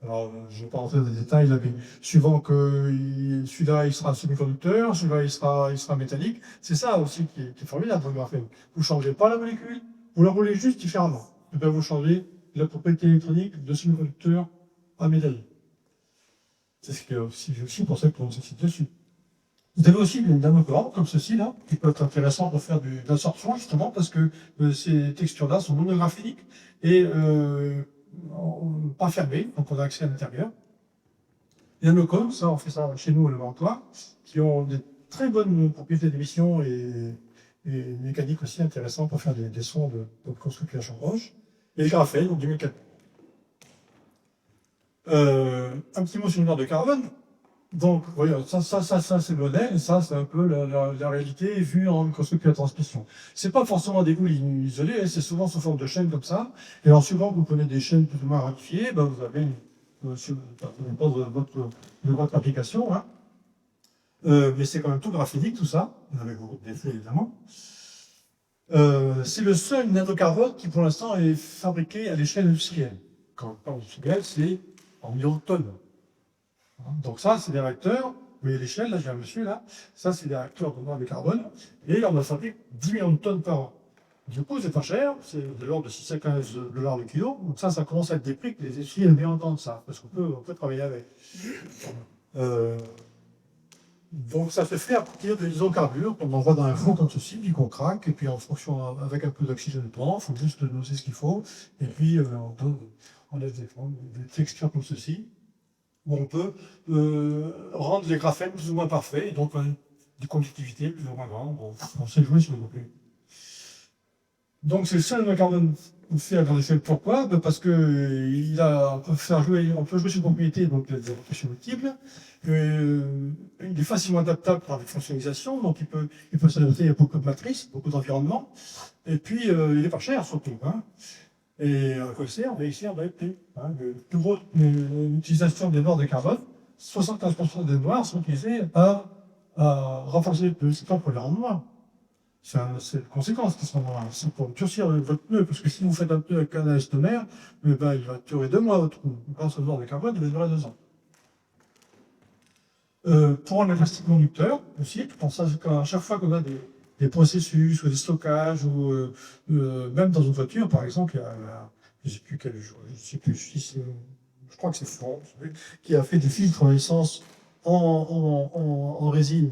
Alors, je ne vais pas rentrer dans les détails, là, mais suivant que celui-là, il sera semi-conducteur, celui-là, il sera métallique. C'est ça aussi qui est formidable dans le graphène. Vous ne changez pas la molécule, vous la roulez juste différemment. Et bien, vous changez la propriété électronique de semi-conducteur à métallique. C'est ce qui est aussi pour ça qu'on s'excite dessus. Vous avez aussi des nanocordes, comme ceci là, qui peuvent être intéressants pour faire de l'absorption, justement, parce que ces textures-là sont monographiques et pas fermées, donc on a accès à l'intérieur. Les nanocones, ça, on fait ça chez nous au laboratoire, qui ont des très bonnes propriétés d'émission et mécaniques aussi intéressantes pour faire des sons de construction roche. Et les graphènes, donc 2004. Un petit mot sur le nord de carbone. Donc, voilà, ça c'est le modèle, et ça, c'est un peu la réalité vue en microscopie à transmission. C'est pas forcément des boules isolées, c'est souvent sous forme de chaînes comme ça. Et alors, souvent, vous prenez des chaînes plus ou moins ramifiées, ben, vous avez, ça dépend de votre application, hein. Mais c'est quand même tout graphénique, tout ça, avec beaucoup de défauts, évidemment. C'est le seul nanocarbone qui, pour l'instant, est fabriqué à l'échelle industrielle. Quand on parle industrielle, c'est en millions de tonnes. Donc ça, c'est des réacteurs, vous voyez l'échelle, là j'ai un monsieur là, ça c'est des réacteurs de noix de carbone, et on en fabrique 10 millions de tonnes par an. Du coup, c'est pas cher, c'est de l'ordre de 6 à 15 $ le kilo, donc ça commence à être des prix que les industries aiment bien entendre ça, parce qu'on peut travailler avec. Donc ça se fait à partir de l'isocarbure qu'on envoie dans un fond comme ceci, puis qu'on craque, et puis en fonction, avec un peu d'oxygène dedans, il faut juste doser ce qu'il faut, et puis on laisse des textures comme ceci, où on peut rendre les graphènes plus ou moins parfaits, et donc des conductivités plus ou moins grandes. Bon, on sait jouer sur le côté. Donc c'est le seul carbone fait à grande échelle. Pourquoi? Ben parce que on peut jouer sur une propriété, donc des rotations multiples. Il est facilement adaptable par des fonctionnalisations, donc il peut s'adapter à beaucoup de matrices, beaucoup d'environnements. Et puis il est pas cher surtout. Hein. Et à quoi sert? Ben, il sert d'adapter. Hein, plus grosse utilisation des noirs de carbone, 75% des noirs sont utilisés à renforcer le pneu. C'est pas pour les rendre noirs. C'est une conséquence qui sont noirs. C'est pour durcir votre pneu, parce que si vous faites un pneu avec un elastomer, ben, il va durer 2 mois votre trou. Grâce au noir de carbone, il va durer 2 ans. Pour rendre le plastique conducteur aussi, pour ça, à chaque fois qu'on a des processus ou des stockages, ou même dans une voiture, par exemple, il y a je ne sais plus quel jour, je crois que c'est France, qui a fait des filtres en essence en résine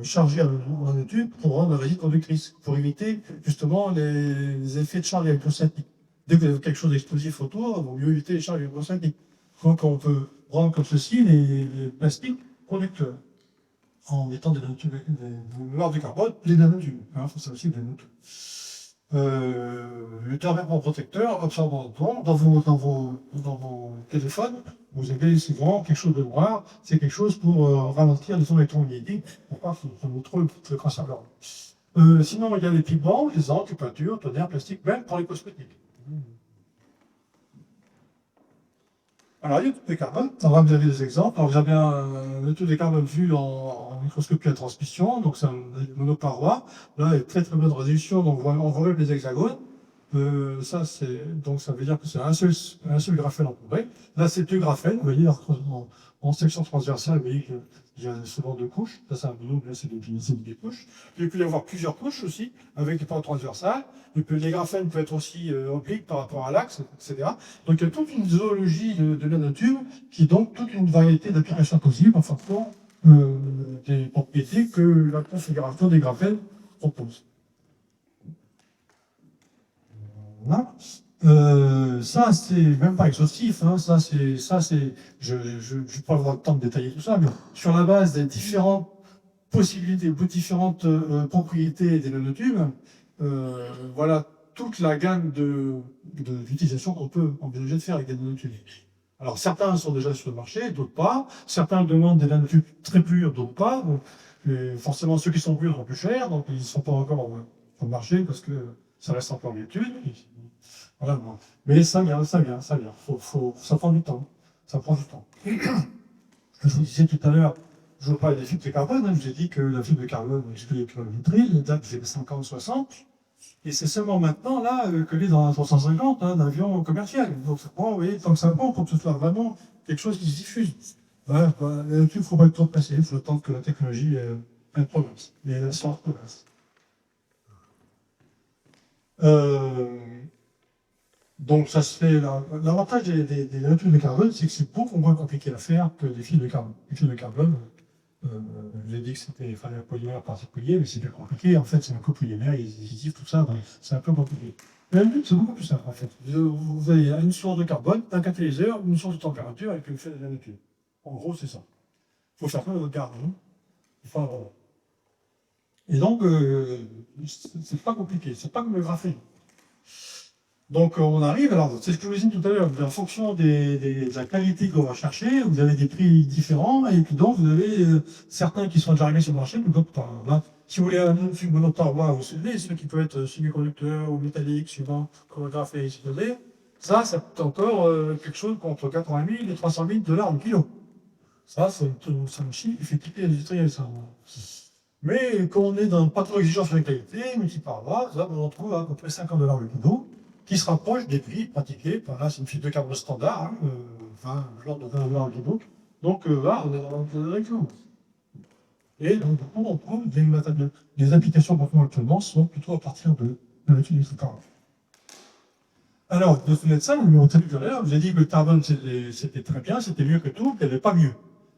chargée en nanotube pour rendre la résine conductrice, pour éviter justement les effets de charge électrostatique. Dès que vous avez quelque chose d'explosif autour, il vaut mieux éviter les charges électrostatiques. Donc on peut rendre comme ceci les plastiques conducteurs en mettant des nanotubes, des mémoires de carbone, les nanotubes. Il faut ça aussi des nanotubes. Le thermomètre protecteur absorbant le temps dans vos téléphones, vous avez souvent quelque chose de noir, c'est quelque chose pour ralentir les ondes électromagnétiques, pour pas que ça vous trouve le cancer de l'organe. Sinon, il y a les pigments, les encres, les peintures, tonnerre, plastique, même pour les cosmétiques. Alors, il y a tous les carbones. Alors, vous avez des exemples. Alors, vous avez un taux de carbone vu en microscopie à transmission. Donc, c'est un monoparoi. Là, il y a très bonne résolution. Donc, on voit même les hexagones. Donc, ça veut dire que c'est un seul graphène entouré. Là, c'est deux graphènes. Vous voyez, en section transversale, vous voyez qu'il y a souvent deux couches. Ça, c'est un binôme. Là, c'est des couches. Il peut y avoir plusieurs couches aussi, avec des pans transversales. Les graphènes peuvent être aussi obliques par rapport à l'axe, etc. Donc il y a toute une zoologie de nanotubes qui est donc toute une variété d'applications possibles en fonction des propriétés que la configuration des graphènes propose. Voilà. Ça, c'est même pas exhaustif. Hein. Je ne vais pas avoir le temps de détailler tout ça, mais sur la base des différentes possibilités, des différentes propriétés des nanotubes, voilà toute la gamme d'utilisation qu'on peut envisager de faire avec des nanotubes. Alors certains sont déjà sur le marché, d'autres pas. Certains demandent des nanotubes très purs, d'autres pas. Donc, forcément, ceux qui sont purs sont plus chers, donc ils ne sont pas encore sur le marché parce que ça reste encore une étude. Voilà, bon. Mais ça vient. Ça prend du temps. Ça prend du temps. Je vous disais tout à l'heure, je vous parlais des fibres de carbone, hein, je vous ai dit que la fibre de carbone, excusez le vitril, date des 50-60, et c'est seulement maintenant, là, que l'est dans la 350, un avion commercial. Donc ça prend, vous voyez, tant que ça prend pour que ce soit vraiment quelque chose qui se diffuse. Voilà, là-dessus, il ne faut pas être trop passer, il faut attendre que la technologie elle progresse, et la science progresse. Donc ça se fait, l'avantage des nanotubes de carbone, c'est que c'est beaucoup moins compliqué à faire que des fils de carbone. Les fils de carbone, je vous ai dit que il fallait un polymère particulier, mais c'est plus compliqué. En fait, c'est un copolymère, il est additif, tout ça, c'est un peu compliqué. Mais le c'est beaucoup plus simple, en fait. Vous avez une source de carbone, un catalyseur, une source de température avec le fait de nanotubes. En gros, c'est ça. Il faut faire ça dans votre garde. Enfin, voilà. Et donc, c'est pas compliqué, c'est pas comme le graphène. Donc on arrive, alors c'est ce que je vous ai dit tout à l'heure, en fonction de la qualité qu'on va chercher, vous avez des prix différents, et puis donc vous avez certains qui sont déjà arrivés sur le marché, d'autres pas. Là, si vous voulez un monoparoi, vous savez, ceux qui peuvent être semi-conducteurs ou métalliques, suivant chronographe et isolé, ça coûte encore quelque chose contre 80 000 et 300 000 $ le kilo. Ça, c'est un chiffre qui fait quitter l'industriel, ça. Mais quand on est dans pas trop exigeant sur la qualité, multiparoi, ça, on en trouve à peu près 50 $ le kilo, qui se rapproche des prix pratiqués. Là, c'est une fibre de carbone standard, genre de 20 $ le kilo. Donc là, on est dans la direction. Et donc, on trouve des applications qu'on trouve actuellement sont plutôt à partir de l'utilisation de carbone. Alors, de ce médecin, tout à l'heure, je vous ai dit que le carbone, c'était très bien, c'était mieux que tout, qu'il n'y avait pas mieux.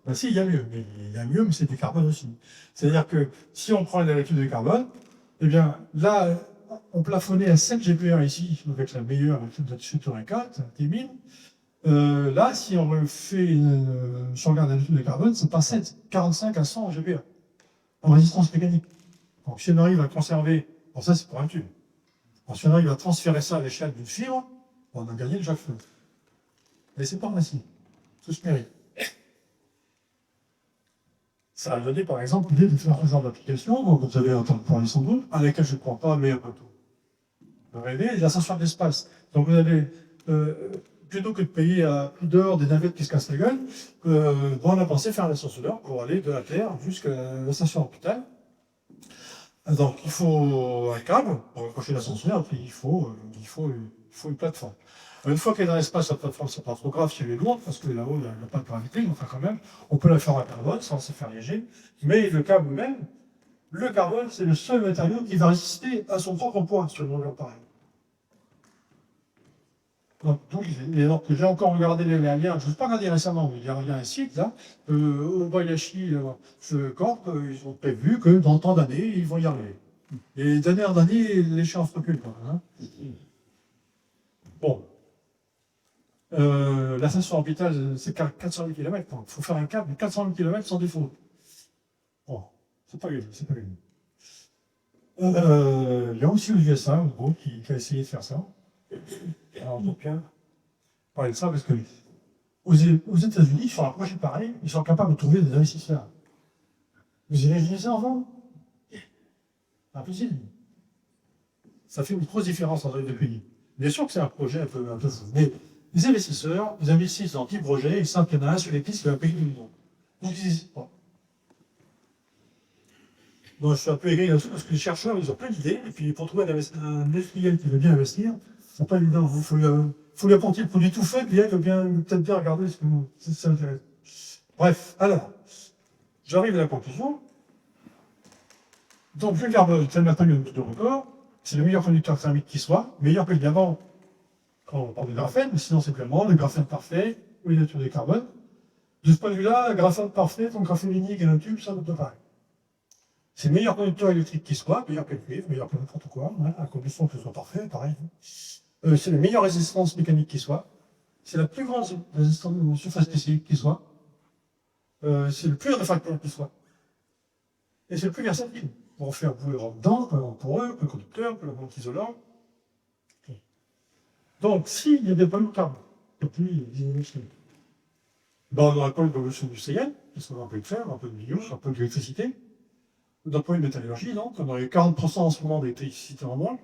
Ben si, il y a mieux, mais c'est du carbone aussi. C'est-à-dire que si on prend les nanotubes de carbone, eh bien, là, on plafonnait à 7 GPR ici, avec la meilleure sur un 4, T1000. Là, si on fait si on regarde la nanotube de carbone, c'est pas 7, 45 à 100 GPR en résistance mécanique. Donc, si on arrive à conserver, bon, ça c'est pour un tube. Alors, si on arrive à transférer ça à l'échelle d'une fibre, on a gagné le jackpot. Mais c'est pas facile. Tout se mérite. Ça a donné, par exemple, l'idée de faire un genre d'application, dont vous avez entendu parler sans doute, à laquelle je ne crois pas, mais un peu tout. Vous rêvez, l'ascenseur d'espace. Donc vous avez, plutôt que de payer à plus d'heures des navettes qui se cassent la gueule, on a pensé faire un ascenseur pour aller de la Terre jusqu'à la station orbitale. Donc il faut un câble pour accrocher l'ascenseur, et puis il faut une plateforme. Une fois qu'elle est dans l'espace, la plateforme, c'est pas trop grave si elle est lourde, parce que là-haut, il n'y a pas de gravité, mais enfin quand même, on peut la faire en carbone sans se faire léger. Mais le câble même, le carbone, c'est le seul matériau qui va résister à son propre poids sur une longueur pareille. Donc, j'ai encore regardé les liens, je ne sais pas regarder récemment, mais il y a un site là, Obayashi Corp, ils ont prévu que dans tant d'années, ils vont y arriver. Et d'année en année, l'échéance recule. Hein. Bon. La station orbitale, c'est 400 000 km. Il faut faire un cap de 400 000 km sans défaut. Bon, c'est pas gagné, c'est pas gagné. Il y a aussi aux USA, un groupe qui a essayé de faire ça. Alors, donc, parler de ça parce que aux États-Unis, sur un projet pareil, ils sont capables de trouver des investisseurs. Vous imaginez ça enfant? Impossible. Ça fait une grosse différence entre les deux pays. Bien sûr que c'est un projet un peu fou, mais les investisseurs, ils investissent dans 10 projets, ils savent qu'il y en a un sur les pistes qui va payer tout le monde. Donc ils disent, bon. Donc je suis un peu aigri là-dessus parce que les chercheurs, ils ont plein d'idées, et puis pour trouver un industriel qui veut bien investir, c'est pas évident. Il faut lui apporter le produit tout fait, puis il veut peut-être bien regarder ce que ça intéresse. Bref, alors, j'arrive à la conclusion. Donc le carbone, c'est le matériau de record, c'est le meilleur conducteur thermique qui soit, meilleur que le diamant quand on parle de graphène, mais sinon c'est simplement le graphène parfait ou la nature du carbone. De ce point de vue-là, le graphène parfait, ton graphène unique et un tube, ça ne peut pas. C'est le meilleur conducteur électrique qui soit, meilleur que le cuivre, meilleur que n'importe quoi, hein, à condition que ce soit parfait, pareil. C'est la meilleure résistance mécanique qui soit, c'est la plus grande résistance de surface spécifique qui soit, c'est le plus réfractaire qui soit, et c'est le plus versatile pour en faire bouler en dedans, pour eux, le conducteur, le banque isolant. Donc, s'il y avait pas eu de carbone, depuis les émissions, ben, on n'aurait pas eu d'évolution industrielle, parce qu'on aurait pas eu de fer, un peu de bio, un peu d'électricité. D'un point de vue de métallurgie, donc, on aurait 40% en ce moment d'électricité en moins.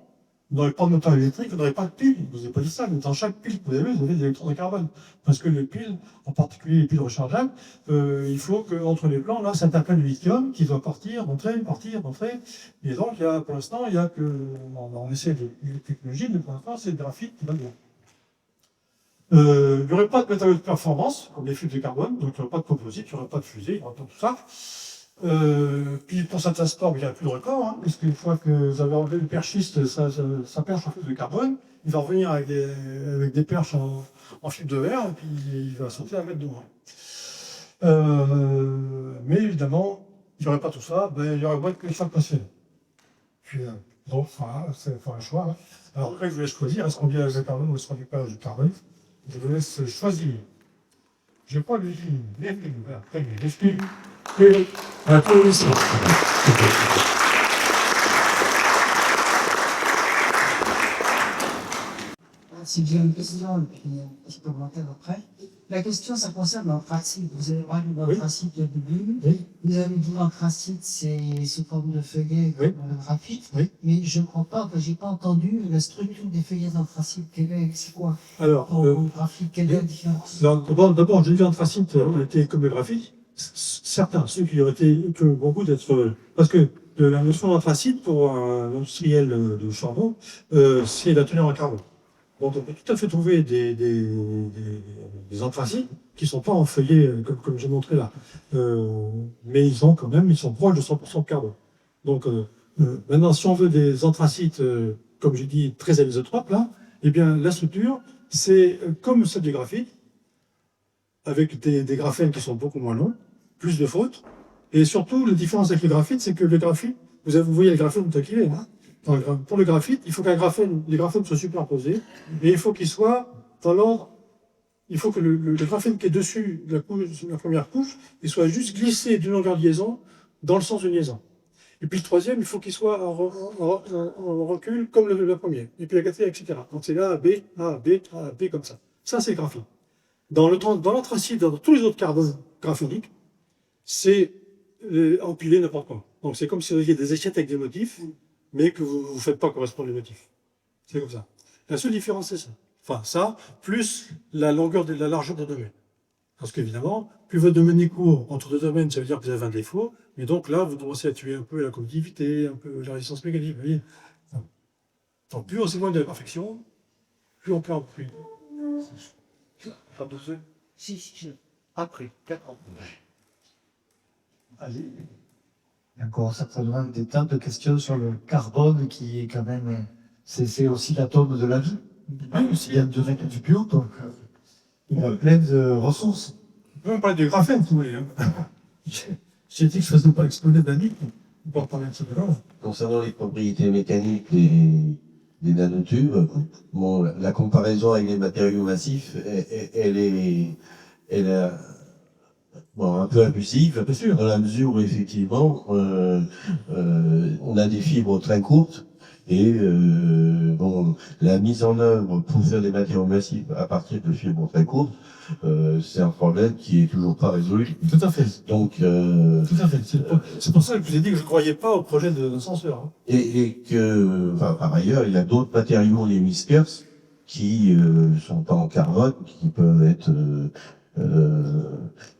On n'aurait pas de moteur électrique, on n'aurait pas de piles. Je ne vous ai pas dit ça, mais dans chaque pile que vous avez des électrons de carbone. Parce que les piles, en particulier les piles rechargeables, il faut qu'entre les plans, là, ça t'appelle du lithium qui doit partir, rentrer. Et donc, pour l'instant, il y a que, on essaie de technologie, mais pour l'instant, c'est le graphite qui va bien. Il n'y aurait pas de matériaux de performance, comme les fibres de carbone, donc il n'y aurait pas de composite, il n'y aurait pas de fusée, il n'y aurait pas tout ça. Puis pour certains sports, il n'y a plus de record, hein, parce qu'une fois que vous avez enlevé le perchiste, ça perche en fibre de carbone, il va revenir avec des perches en fibre de verre, et puis il va sauter 1 mètre de moins. Mais évidemment, il n'y aurait pas tout ça, ben, il y aurait moins que les femmes passionnées. Puis, donc, voilà, c'est un choix. Hein. Alors après, je vous laisse choisir, est-ce qu'on vient du carbone ou est-ce qu'on vient pas du carbone? Je vous laisse choisir. Je prends le film, après, les films, et la télévision. Si j'ai une question, et puis je peux commenter après. La question, ça concerne l'anthracite. Vous avez parlé d'anthracite au début. Oui. Vous avez dit l'anthracite, c'est sous forme de feuillet comme le graphite. Oui. Mais je ne crois pas, que j'ai pas entendu la structure des feuillets d'anthracite. C'est quoi? Alors, graphite, quelle est la différence? d'abord, j'ai dit anthracite était comme le graphite. Certains, ceux qui auraient été, que beaucoup d'être, parce que la notion d'anthracite pour un industriel de charbon, c'est la teneur en carbone. Donc on peut tout à fait trouver des anthracites qui ne sont pas en feuillet comme j'ai montré là. Mais ils sont proches de 100% de carbone. Donc maintenant, si on veut des anthracites, comme j'ai dit, très anisotropes, là, eh bien la structure, c'est comme celle du graphite, avec des graphènes qui sont beaucoup moins longs, plus de fautes. Et surtout, la différence avec le graphite, c'est que le graphite, vous voyez le graphène tel qu'il est, hein. Pour le graphite, il faut les graphènes soient superposés, et il faut qu'ils soient dans l'ordre. Il faut que le graphène qui est dessus la première couche, il soit juste glissé d'une longueur de liaison dans le sens d'une liaison. Et puis le troisième, il faut qu'il soit en recul comme la première. Et puis la quatrième, etc. Donc c'est A, B, A, B, A, B, comme ça. Ça, c'est le graphite. Dans l'anthracite, dans tous les autres carbones graphoniques, c'est empilé n'importe quoi. Donc c'est comme si vous aviez des échettes avec des motifs, mais que vous ne faites pas correspondre les motifs. C'est comme ça. La seule différence, c'est ça. Enfin, ça, plus la largeur des domaines. Parce qu'évidemment, plus votre domaine est court entre deux domaines, ça veut dire que vous avez un défaut, mais donc là, vous commencez à tuer un peu la conductivité, un peu la résistance mécanique, vous voyez. Donc plus on s'éloigne de la perfection, plus on perd plus. Pas besoin. Si. Après 4 ans. Allez. Il y a encore certainement des tas de questions sur le carbone qui est quand même, c'est aussi l'atome de la vie. Oui, aussi. Il y a deux mètres du bio, donc il y a plein de ressources. On peut parler du graphène, si vous voulez. Hein. J'ai dit que je ne faisais pas exploser d'annique. On peut en parler un petit peu là. Concernant les propriétés mécaniques des nanotubes, bon, la comparaison avec les matériaux massifs, elle est bon, un peu abusive, Bien sûr. dans la mesure où effectivement, on a des fibres très courtes et bon, la mise en œuvre pour faire des matériaux massifs à partir de fibres très courtes, c'est un problème qui est toujours pas résolu. Tout à fait. Donc, Tout à fait. C'est pour ça que je vous ai dit que je ne croyais pas au projet de censeur. Hein. et que, enfin, par ailleurs, il y a d'autres matériaux, les whiskers, qui sont pas en carbone, qui peuvent être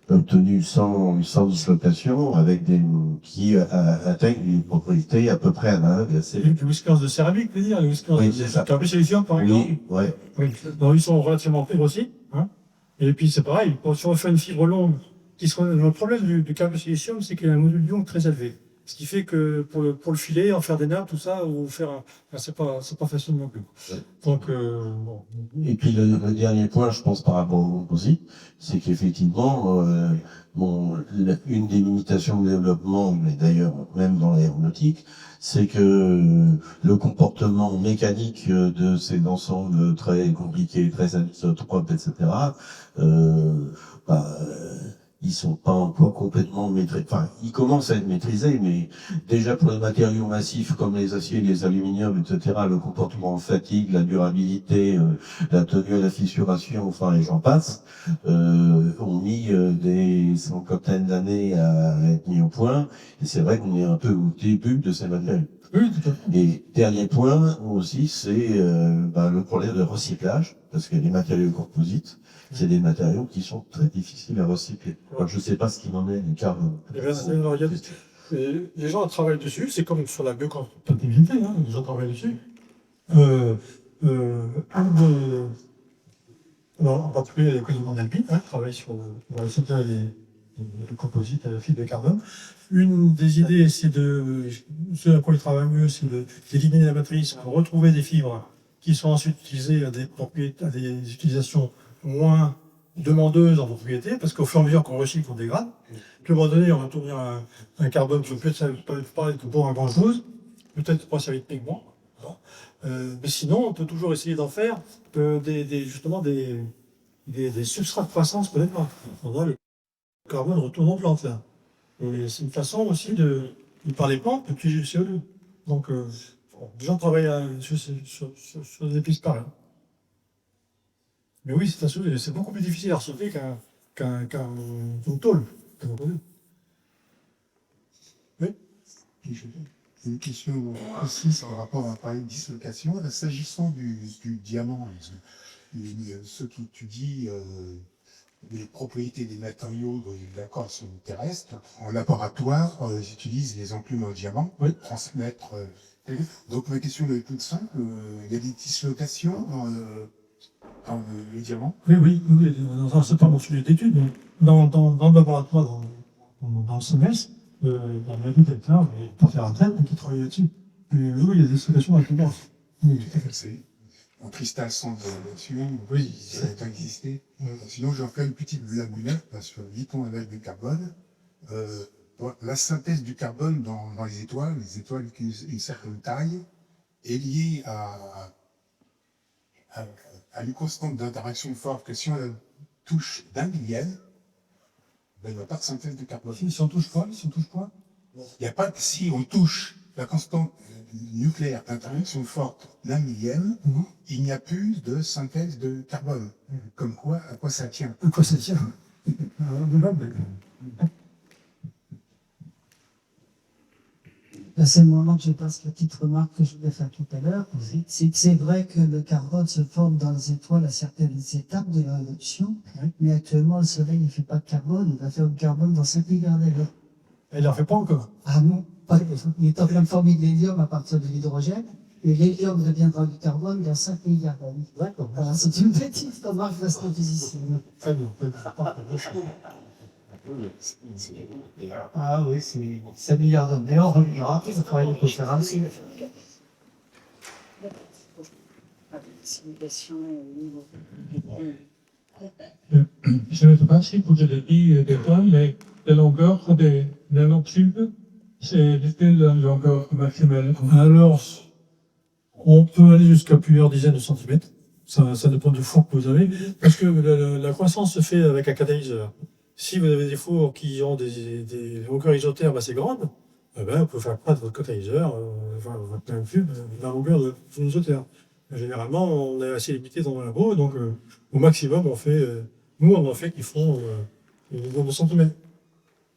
obtenus sans dislocation, avec qui atteignent une propriété à peu près analogue à C'est celle. les whiskers de céramique, je veux dire, les whiskers Oui, de c'est ça. carbone silicium, par exemple. Oui, ouais. Oui. Donc, ils sont relativement pires aussi. Hein. Et puis, c'est pareil, si on fait une fibre longue, le problème du câble silicium, c'est qu'il a un module d'ion très élevé. Ce qui fait que pour le filer, en faire des nappes, tout ça, ou faire c'est pas facile non plus. Ouais. Donc, bon. Et puis le dernier point, je pense par rapport au composite, c'est qu'effectivement, une des limitations de développement, mais d'ailleurs même dans l'aéronautique, c'est que le comportement mécanique de ces ensembles très compliqués, très anisotropes, etc., ils sont pas encore complètement maîtrisés. Enfin, ils commencent à être maîtrisés, mais déjà pour les matériaux massifs comme les aciers, les aluminiums, etc., le comportement en fatigue, la durabilité, la tenue à la fissuration, enfin, et j'en passe, ont mis des cinquantaines d'années à être mis au point. Et c'est vrai qu'on est un peu au début de ces matériaux. Oui, tout à fait. Et dernier point aussi, c'est le problème de recyclage, parce que les matériaux composites, c'est des matériaux qui sont très difficiles à recycler. Alors, je ne sais pas ce qu'il en est, car Alors, les gens travaillent dessus, c'est comme sur la biocompatibilité, hein, les gens travaillent dessus. Alors, en particulier, l'école de Monalpi travaille sur les composites à la fibre de carbone. Une des idées, c'est ce à quoi ils travaillent mieux, c'est d'éliminer la matrice pour retrouver des fibres qui sont ensuite utilisées à des utilisations moins demandeuses en propriété, parce qu'au fur et à mesure qu'on recycle, on dégrade. Puis à un moment donné, on va tourner un carbone qui peut être pas être bon à grand chose, peut-être pas servir techniquement. Mais sinon, on peut toujours essayer d'en faire justement des substrats de croissance pour les plantes. Le carbone retourne aux plantes là. Et c'est une façon aussi par les plantes de piéger le CO2. Donc, les gens travaillent sur des pistes pareilles. Mais oui, c'est beaucoup plus difficile à recycler qu'une tôle. Oui. C'est une question aussi par rapport à parler de dislocation. S'agissant du diamant, ce que tu dis, les propriétés des matériaux, d'accord, sont terrestres. En laboratoire, ils utilisent les enclumes en diamant pour transmettre. Donc ma question est toute simple. Il y a des dislocations dans le diamant? Oui. C'est pas mon sujet d'étude, mais dans le laboratoire, dans le semestre, il y a un détecteur, mais pas faire un trait, qui travaille là-dessus. Mais oui, il y a des solutions à tout bord. Oui, tout à fait. C'est un cristal sans de Oui. ça a existé. Sinon, j'en fais une petite blagounette, parce que vit-on avec du carbone, la synthèse du carbone dans les étoiles qui ont une certaine taille, est liée à une constante d'interaction forte que si on la touche d'un millième, ben, il n'y a pas de synthèse de carbone. Si on touche quoi? Il n'y a pas de, si on touche la constante nucléaire d'interaction forte d'un millième, il n'y a plus de synthèse de carbone. Comme quoi, à quoi ça tient? À quoi ça tient? C'est le moment que je passe la petite remarque que je voulais faire tout à l'heure. C'est vrai que le carbone se forme dans les étoiles à certaines étapes de l'éruption, mais actuellement, le Soleil ne fait pas de carbone, il va faire du carbone dans 5 milliards d'années. Il n'en fait pas encore. Ah non, pas il est en train de former de l'hélium à partir de l'hydrogène, et l'hélium deviendra du carbone dans 5 milliards d'années. D'accord. Alors, c'est une petite remarque d'astrophysicien. Très bien. Ah oui, c'est 7 milliards d'années, on reviendra, ça travaille pour faire un simulation au niveau. Je ne sais pas si vous avez dit des fois, mais la longueur des nanotubes, c'est la longueur maximale. Alors, on peut aller jusqu'à plusieurs dizaines de centimètres. Ça dépend du four que vous avez. Parce que la croissance se fait avec un catalyseur. Si vous avez des fours qui ont des longueurs isothermes assez grandes, eh ben, vous pouvez faire croître votre catalyseur, votre nanotube, la longueur de son isotherme. Généralement, on est assez limité dans le labo, donc au maximum, nous, on en fait qui font une dizaine de centimètres.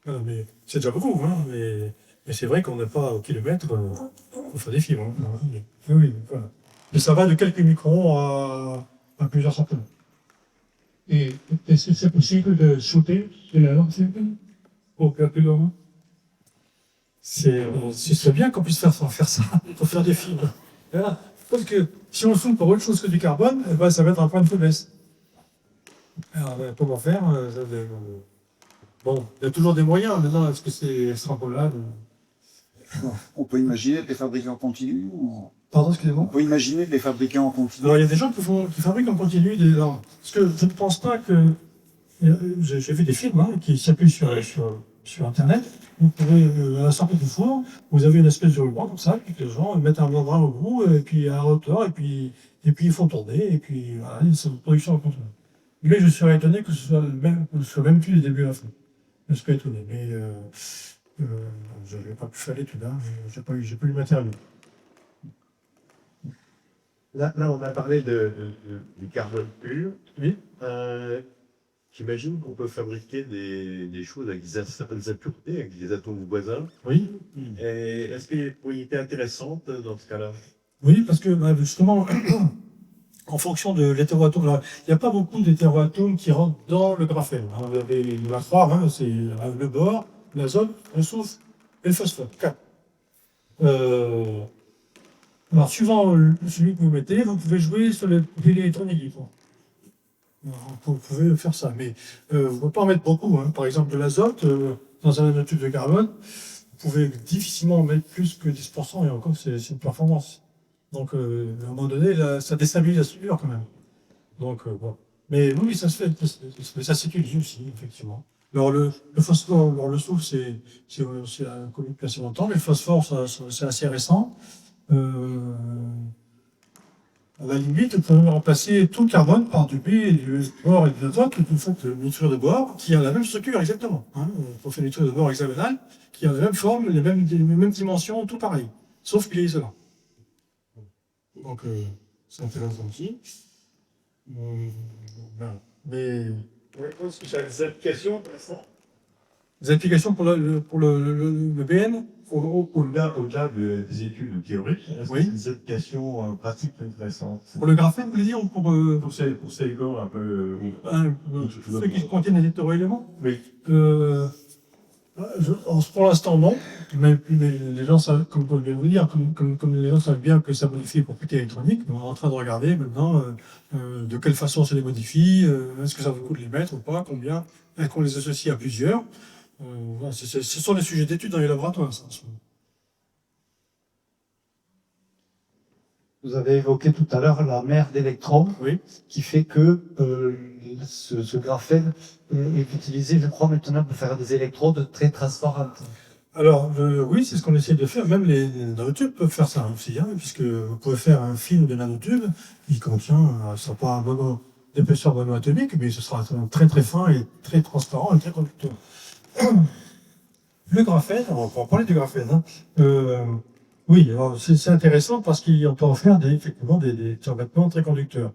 Voilà, mais c'est déjà beaucoup, hein, mais c'est vrai qu'on n'est pas au kilomètre, on fait des fibres. Hein, oui, voilà. Et ça va de quelques microns à plusieurs centaines. Et est-ce que c'est possible de shooter les nanotubes pour faire plus loin? Ce serait bien qu'on puisse faire ça, pour faire des fibres. Voilà. Parce que si on zoome pour autre chose que du carbone, eh ben, ça va être un point de faiblesse. Alors, comment faire bon, il y a toujours des moyens. Maintenant, est-ce que c'est extrapolable? On peut imaginer de les fabriquer en continu ou... Pardon, excusez-moi. On peut imaginer de les fabriquer en continu. Alors, il y a des gens qui fabriquent en continu alors, parce que je ne pense pas que... J'ai vu des films hein, qui s'appuient sur Internet. Vous pouvez, à la sortie du four, vous avez une espèce de ruban comme ça, puis les gens mettent un membrane au bout, et puis à hauteur, et puis ils font tourner, et puis voilà, c'est une production en continu. Mais je serais étonné que ce soit même plus du début à la fin. Je serais étonné, mais je n'ai pas pu faire l'étude, hein, j'ai pas eu le matériel. Là, on a parlé du carbone pur. Oui. J'imagine qu'on peut fabriquer des choses avec des impuretés, avec des atomes voisins. Oui. Et est-ce qu'il y a des propriétés intéressantes dans ce cas-là? Oui, parce que justement, en fonction de l'hétéroatome, il n'y a pas beaucoup d'hétéroatomes qui rentrent dans le graphène. Vous avez la 3, hein, c'est le bore, l'azote, le soufre et le phosphore. 4. Alors, suivant celui que vous mettez, vous pouvez jouer sur les électroniques libres. Vous pouvez faire ça, mais vous ne pouvez pas en mettre beaucoup. Hein. Par exemple, de l'azote, dans un nanotube de carbone, vous pouvez difficilement en mettre plus que 10%, et encore, c'est une performance. Donc, à un moment donné, ça déstabilise la structure quand même. Donc, bon. Mais oui, ça se fait, ça s'étudie aussi, effectivement. Alors, le phosphore, alors le soufre, c'est connu depuis assez longtemps, mais le phosphore, c'est assez récent. À la limite, vous pouvez remplacer tout le carbone par du B, du bore et de l'azote, vous faites une nitrure de bore qui a la même structure exactement. Hein. On fait une nitrure de bore hexagonale qui a la même forme, les mêmes dimensions, tout pareil. Sauf qu'il est isolant. Donc, c'est intéressant aussi. Voilà. Mais. Est-ce que ça a des applications intéressantes? Des applications pour le BN? Au-delà des études théoriques, est-ce Oui. que c'est des applications pratiques intéressantes? Pour le graphène, vous voulez dire, ou Pour ces corps un peu... ceux qui contiennent des hétéroéléments? Oui. Pour l'instant, non. Mais les gens savent, comme je viens de vous dire, comme les gens savent bien que ça modifie les propriétés électroniques, on est en train de regarder maintenant de quelle façon ça les modifie, est-ce que ça vaut le coup de les mettre ou pas, combien, est-ce qu'on les associe à plusieurs. Voilà, ce sont les sujets d'études dans les laboratoires, ça, en ce moment. Vous avez évoqué tout à l'heure la mer d'électrons, Oui. qui fait que ce graphène est utilisé, je crois, maintenant pour faire des électrodes très transparentes. Alors, oui, c'est ce qu'on essaie de faire. Même les nanotubes peuvent faire ça aussi, hein, puisque vous pouvez faire un film de nanotube qui contient, ce ne sera pas d'épaisseur monoatomique, mais ce sera très très fin et très transparent et très conducteur. Le graphène, on va parler du graphène. Hein. Oui, c'est intéressant parce qu'on peut en faire effectivement des survêtements très conducteurs.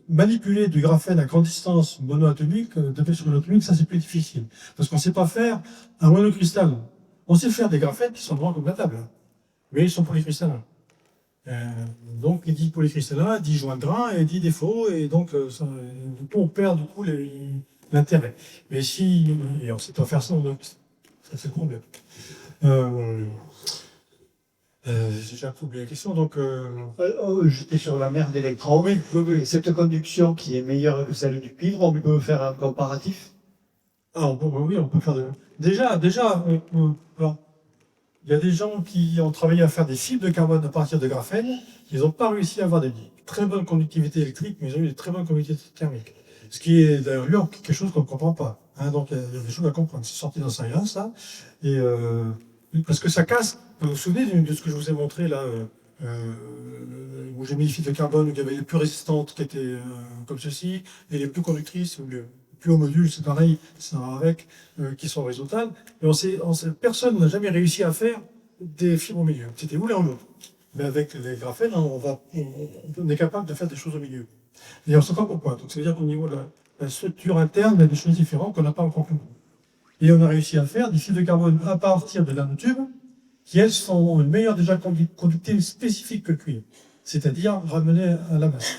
Manipuler du graphène à grande distance monoatomique, d'épaisseur monoatomique, ça c'est plus difficile. Parce qu'on ne sait pas faire un monocristal. On sait faire des graphènes qui sont droits comme la table, mais ils sont polycristallins. Donc, il dit polycristallin, dit joint de grain, et dit défaut, et donc du coup, on perd du coup l'intérêt. Mais si, et on sait pas faire ça, ça c'est le problème. J'ai un peu oublié la question, donc... J'étais sur la mer d'électrons. Oui. Cette conduction qui est meilleure que celle du cuivre, on peut faire un comparatif? Oui, on peut faire Déjà, alors, il y a des gens qui ont travaillé à faire des fibres de carbone à partir de graphène, ils n'ont pas réussi à avoir des très bonne conductivité électrique, mais ils ont eu des très bonnes conductivité thermique. Ce qui est d'ailleurs quelque chose qu'on ne comprend pas. Hein, donc il y a des choses à comprendre. C'est sorti dans Science, ça. Et, parce que ça casse. Vous vous souvenez de ce que je vous ai montré là, où j'ai mis les fibres de carbone, où il y avait les plus résistantes qui étaient comme ceci, et les plus conductrices, ou les plus hauts modules, c'est pareil, ça va avec, qui sont horizontales. Et personne n'a jamais réussi à faire des fibres au milieu. C'était ou l'un ou l'autre. Mais avec les graphènes, on est capable de faire des choses au milieu. Et on ne sait pas pourquoi. Donc, c'est-à-dire qu'au niveau de la structure interne, il y a des choses différentes qu'on n'a pas encore compris. Et on a réussi à faire des fibres de carbone à partir de nanotubes, qui, elles, sont une meilleure déjà conductivité spécifique que le cuivre. C'est-à-dire ramener à la masse.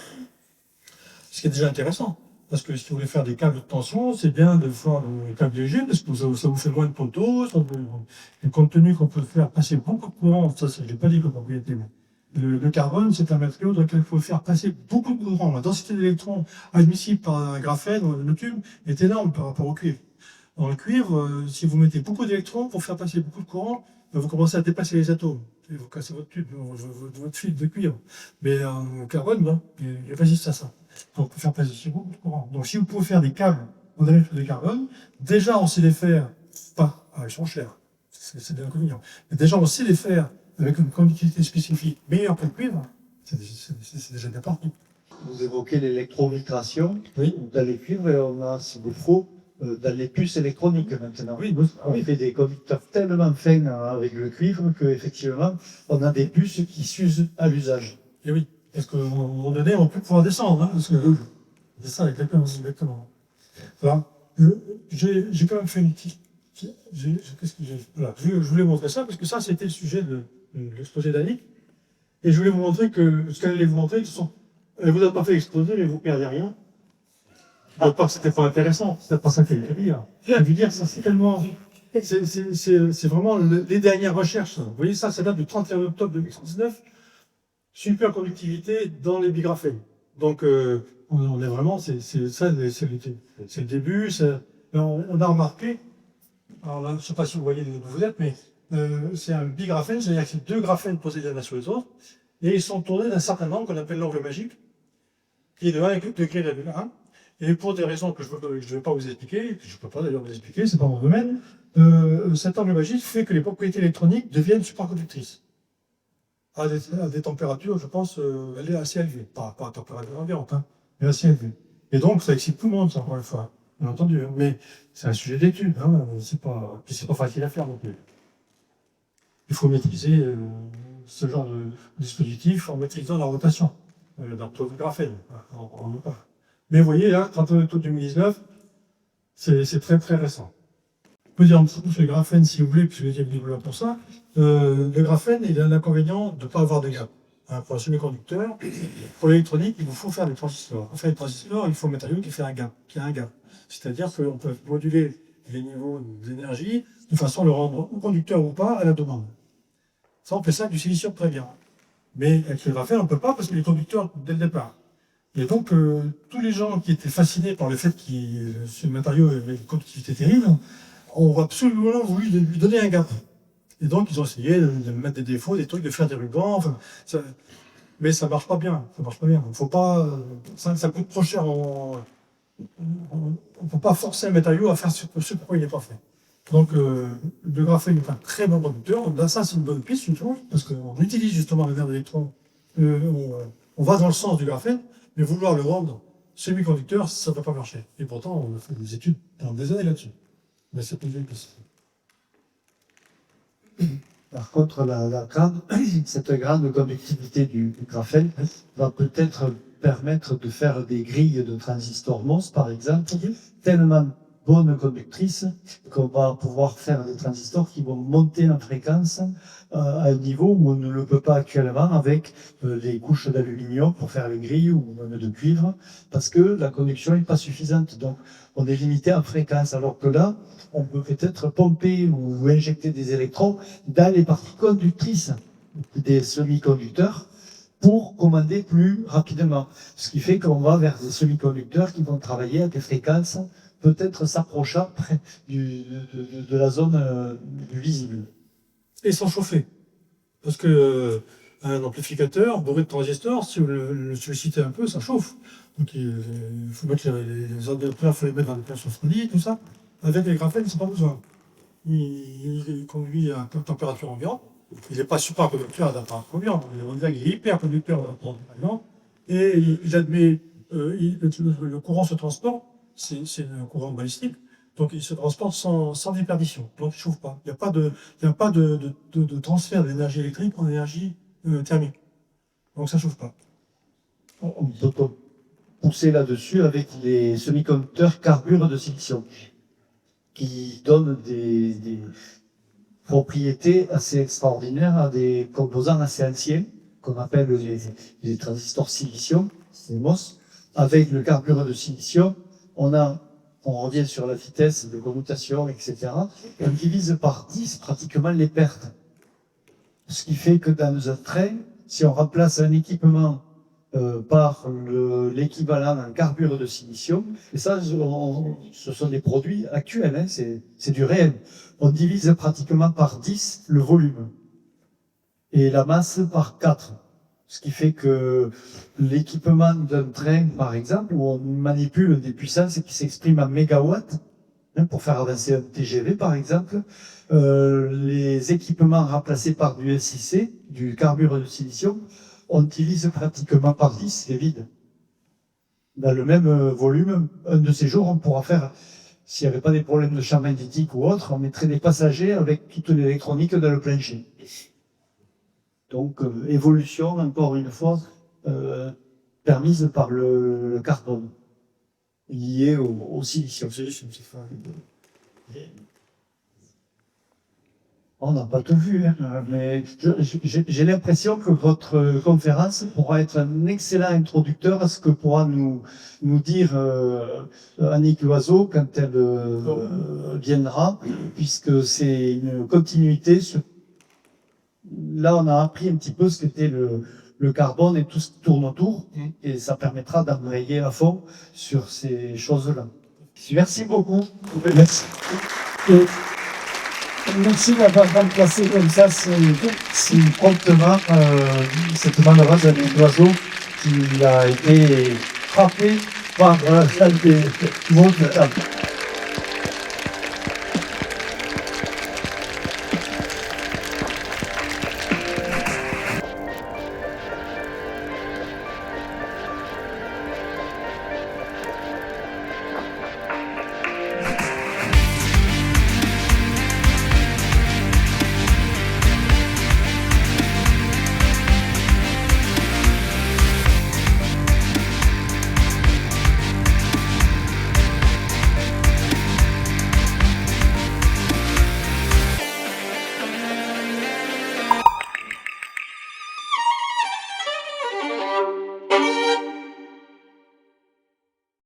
Ce qui est déjà intéressant. Parce que si vous voulez faire des câbles de tension, c'est bien de faire des câbles légers, parce que ça vous fait moins de poteaux. Et compte tenu qu'on peut faire passer beaucoup de courant, ça, je l'ai pas dit comme propriété, mais le carbone, c'est un matériau dans lequel il faut faire passer beaucoup de courant. La densité d'électrons admissible par un graphène ou un nanotube est énorme par rapport au cuivre. Dans le cuivre, si vous mettez beaucoup d'électrons pour faire passer beaucoup de courant, vous commencez à dépasser les atomes. Et vous cassez votre tube, votre fil de cuivre. Mais le carbone, non, il résiste à ça. Donc, on peut faire passer beaucoup de courant. Donc, si vous pouvez faire des câbles en nanotubes de carbone, déjà, on sait les faire, pas, ils sont chers, c'est de l'inconvénient. Mais déjà, on sait les faire avec une conductivité spécifique meilleure que le cuivre, c'est déjà bien parti. Vous évoquez l'électromigration Oui. dans les cuivres et on a ce défaut dans les puces électroniques maintenant. Oui, on fait des conducteurs tellement fins avec le cuivre qu'effectivement, on a des puces qui s'usent à l'usage. Et oui, parce qu'à un moment donné, on peut pouvoir descendre. Hein, parce que c'est ça, exactement. Voilà. J'ai quand même fait une petite... Qu'est-ce que j'ai... Voilà. Je voulais montrer ça, parce que ça, c'était le sujet de l'exposé d'Annick. Et je voulais vous montrer que ce qu'elle allait vous montrer, elle vous a pas fait exploser, mais vous perdez rien. Pas que c'était pas intéressant, c'était pas ça qu'elle voulait dire. Elle veut dire, ça c'est tellement... C'est vraiment les dernières recherches. Vous voyez ça date du 31 octobre 2019. Superconductivité dans les bigraphènes. Donc, on est vraiment, c'est le début. On a remarqué, alors là, je ne sais pas si vous voyez où vous êtes, mais c'est un bigraphène, c'est-à-dire que c'est deux graphènes posés les uns sur les autres, et ils sont tournés d'un certain angle qu'on appelle l'angle magique, qui est de 1 degré de 1. Et pour des raisons que je ne vais pas vous expliquer, je ne peux pas d'ailleurs vous expliquer, c'est pas mon domaine, cet angle magique fait que les propriétés électroniques deviennent superconductrices. À des températures, je pense, elle est assez élevée. Pas à température ambiante, hein, mais assez élevée. Et donc, ça excite tout le monde, ça, encore une fois. Bien entendu. Mais c'est un sujet d'étude, hein, c'est pas facile à faire non plus. Il faut maîtriser ce genre de dispositif en maîtrisant la rotation dans le graphène. Mais vous voyez, là, 31 octobre 2019, c'est très très récent. On peut dire un petit peu sur le graphène si vous voulez, puisque vous êtes là pour ça. Le graphène, il a l'inconvénient de ne pas avoir de gap. Hein, pour un semi-conducteur, pour l'électronique, il vous faut faire des transistors. Pour faire des transistors, il faut un matériau qui a un gap. C'est-à-dire qu'on peut moduler les niveaux d'énergie de façon à le rendre ou conducteur ou pas à la demande. Ça, on fait ça avec du silicium très bien. Mais avec le graphène, on ne peut pas parce qu'il est conducteur dès le départ. Et donc, tous les gens qui étaient fascinés par le fait que ce matériau avait une conductivité terrible, ont absolument voulu lui donner un gap. Et donc, ils ont essayé de mettre des défauts, des trucs, de faire des rubans, enfin, mais ça marche pas bien. Ça marche pas bien. Faut pas, ça coûte trop cher. On ne peut pas forcer un matériau à faire ce pourquoi il n'est pas fait. Donc, le graphène est un très bon conducteur. Là, ça, c'est une bonne piste, je trouve, parce qu'on utilise justement la mer d'électrons. On va dans le sens du graphène, mais vouloir le rendre semi-conducteur, ça ne va pas marcher. Et pourtant, on a fait des études pendant des années là-dessus. Mais c'est plus difficile. Par contre, cette grande conductivité du graphène va peut-être permettre de faire des grilles de transistors monstres, par exemple, tellement bonnes conductrices qu'on va pouvoir faire des transistors qui vont monter en fréquence à un niveau où on ne le peut pas actuellement avec les couches d'aluminium pour faire les grilles ou même de cuivre, parce que la conduction n'est pas suffisante. Donc, on est limité en fréquence, alors que là, on peut peut-être pomper ou injecter des électrons dans les parties conductrices des semi-conducteurs pour commander plus rapidement. Ce qui fait qu'on va vers des semi-conducteurs qui vont travailler à des fréquences peut-être s'approchant de la zone visible. Et sans chauffer. Parce que un amplificateur bourré de transistors, si vous le sollicitez un peu, ça chauffe. Donc il faut mettre les ordinateurs, il faut les mettre dans des places refroidies, tout ça. Avec les graphènes, c'est pas besoin. Il conduit à température ambiante. Il n'est pas super conducteur à température ambiante. On dirait qu'il est hyper conducteur à température ambiante. Et il admet, le courant se transporte, c'est un courant balistique, donc il se transporte sans déperdition. Donc il ne chauffe pas. Il n'y a pas de transfert d'énergie électrique en énergie thermique. Donc ça ne chauffe pas. On peut pousser là-dessus avec les semi-conducteurs carbure de silicium, qui donnent des propriétés assez extraordinaires à des composants assez anciens, qu'on appelle les transistors silicium, CMOS. Avec le carbure de silicium, on revient sur la vitesse de commutation, etc. Et on divise par 10 pratiquement les pertes. Ce qui fait que dans un train, si on remplace un équipement par l'équivalent en carbure de silicium, et ça, ce sont des produits actuels, hein, c'est du réel. On divise pratiquement par 10 le volume et la masse par 4. Ce qui fait que l'équipement d'un train, par exemple, où on manipule des puissances qui s'expriment en mégawatts, hein, pour faire avancer un TGV, par exemple, les équipements remplacés par du SiC, du carbure de silicium, on utilise pratiquement par 10 les vides. Dans le même volume, un de ces jours, on pourra faire, s'il n'y avait pas des problèmes de champ magnétique ou autre, on mettrait des passagers avec toute l'électronique dans le plancher. Donc, évolution, encore une fois, permise par le carbone, lié au silicium. On n'a pas tout vu, hein, mais j'ai l'impression que votre conférence pourra être un excellent introducteur à ce que pourra nous dire Annick Loiseau quand elle viendra, puisque c'est une continuité. Là, on a appris un petit peu ce qu'était le carbone et tout ce qui tourne autour, et ça permettra d'embrayer à fond sur ces choses-là. Merci beaucoup. Merci. Merci d'avoir remplacé comme ça si promptement cette malheureuse Annick Loiseau qui a été frappée par des mots de table.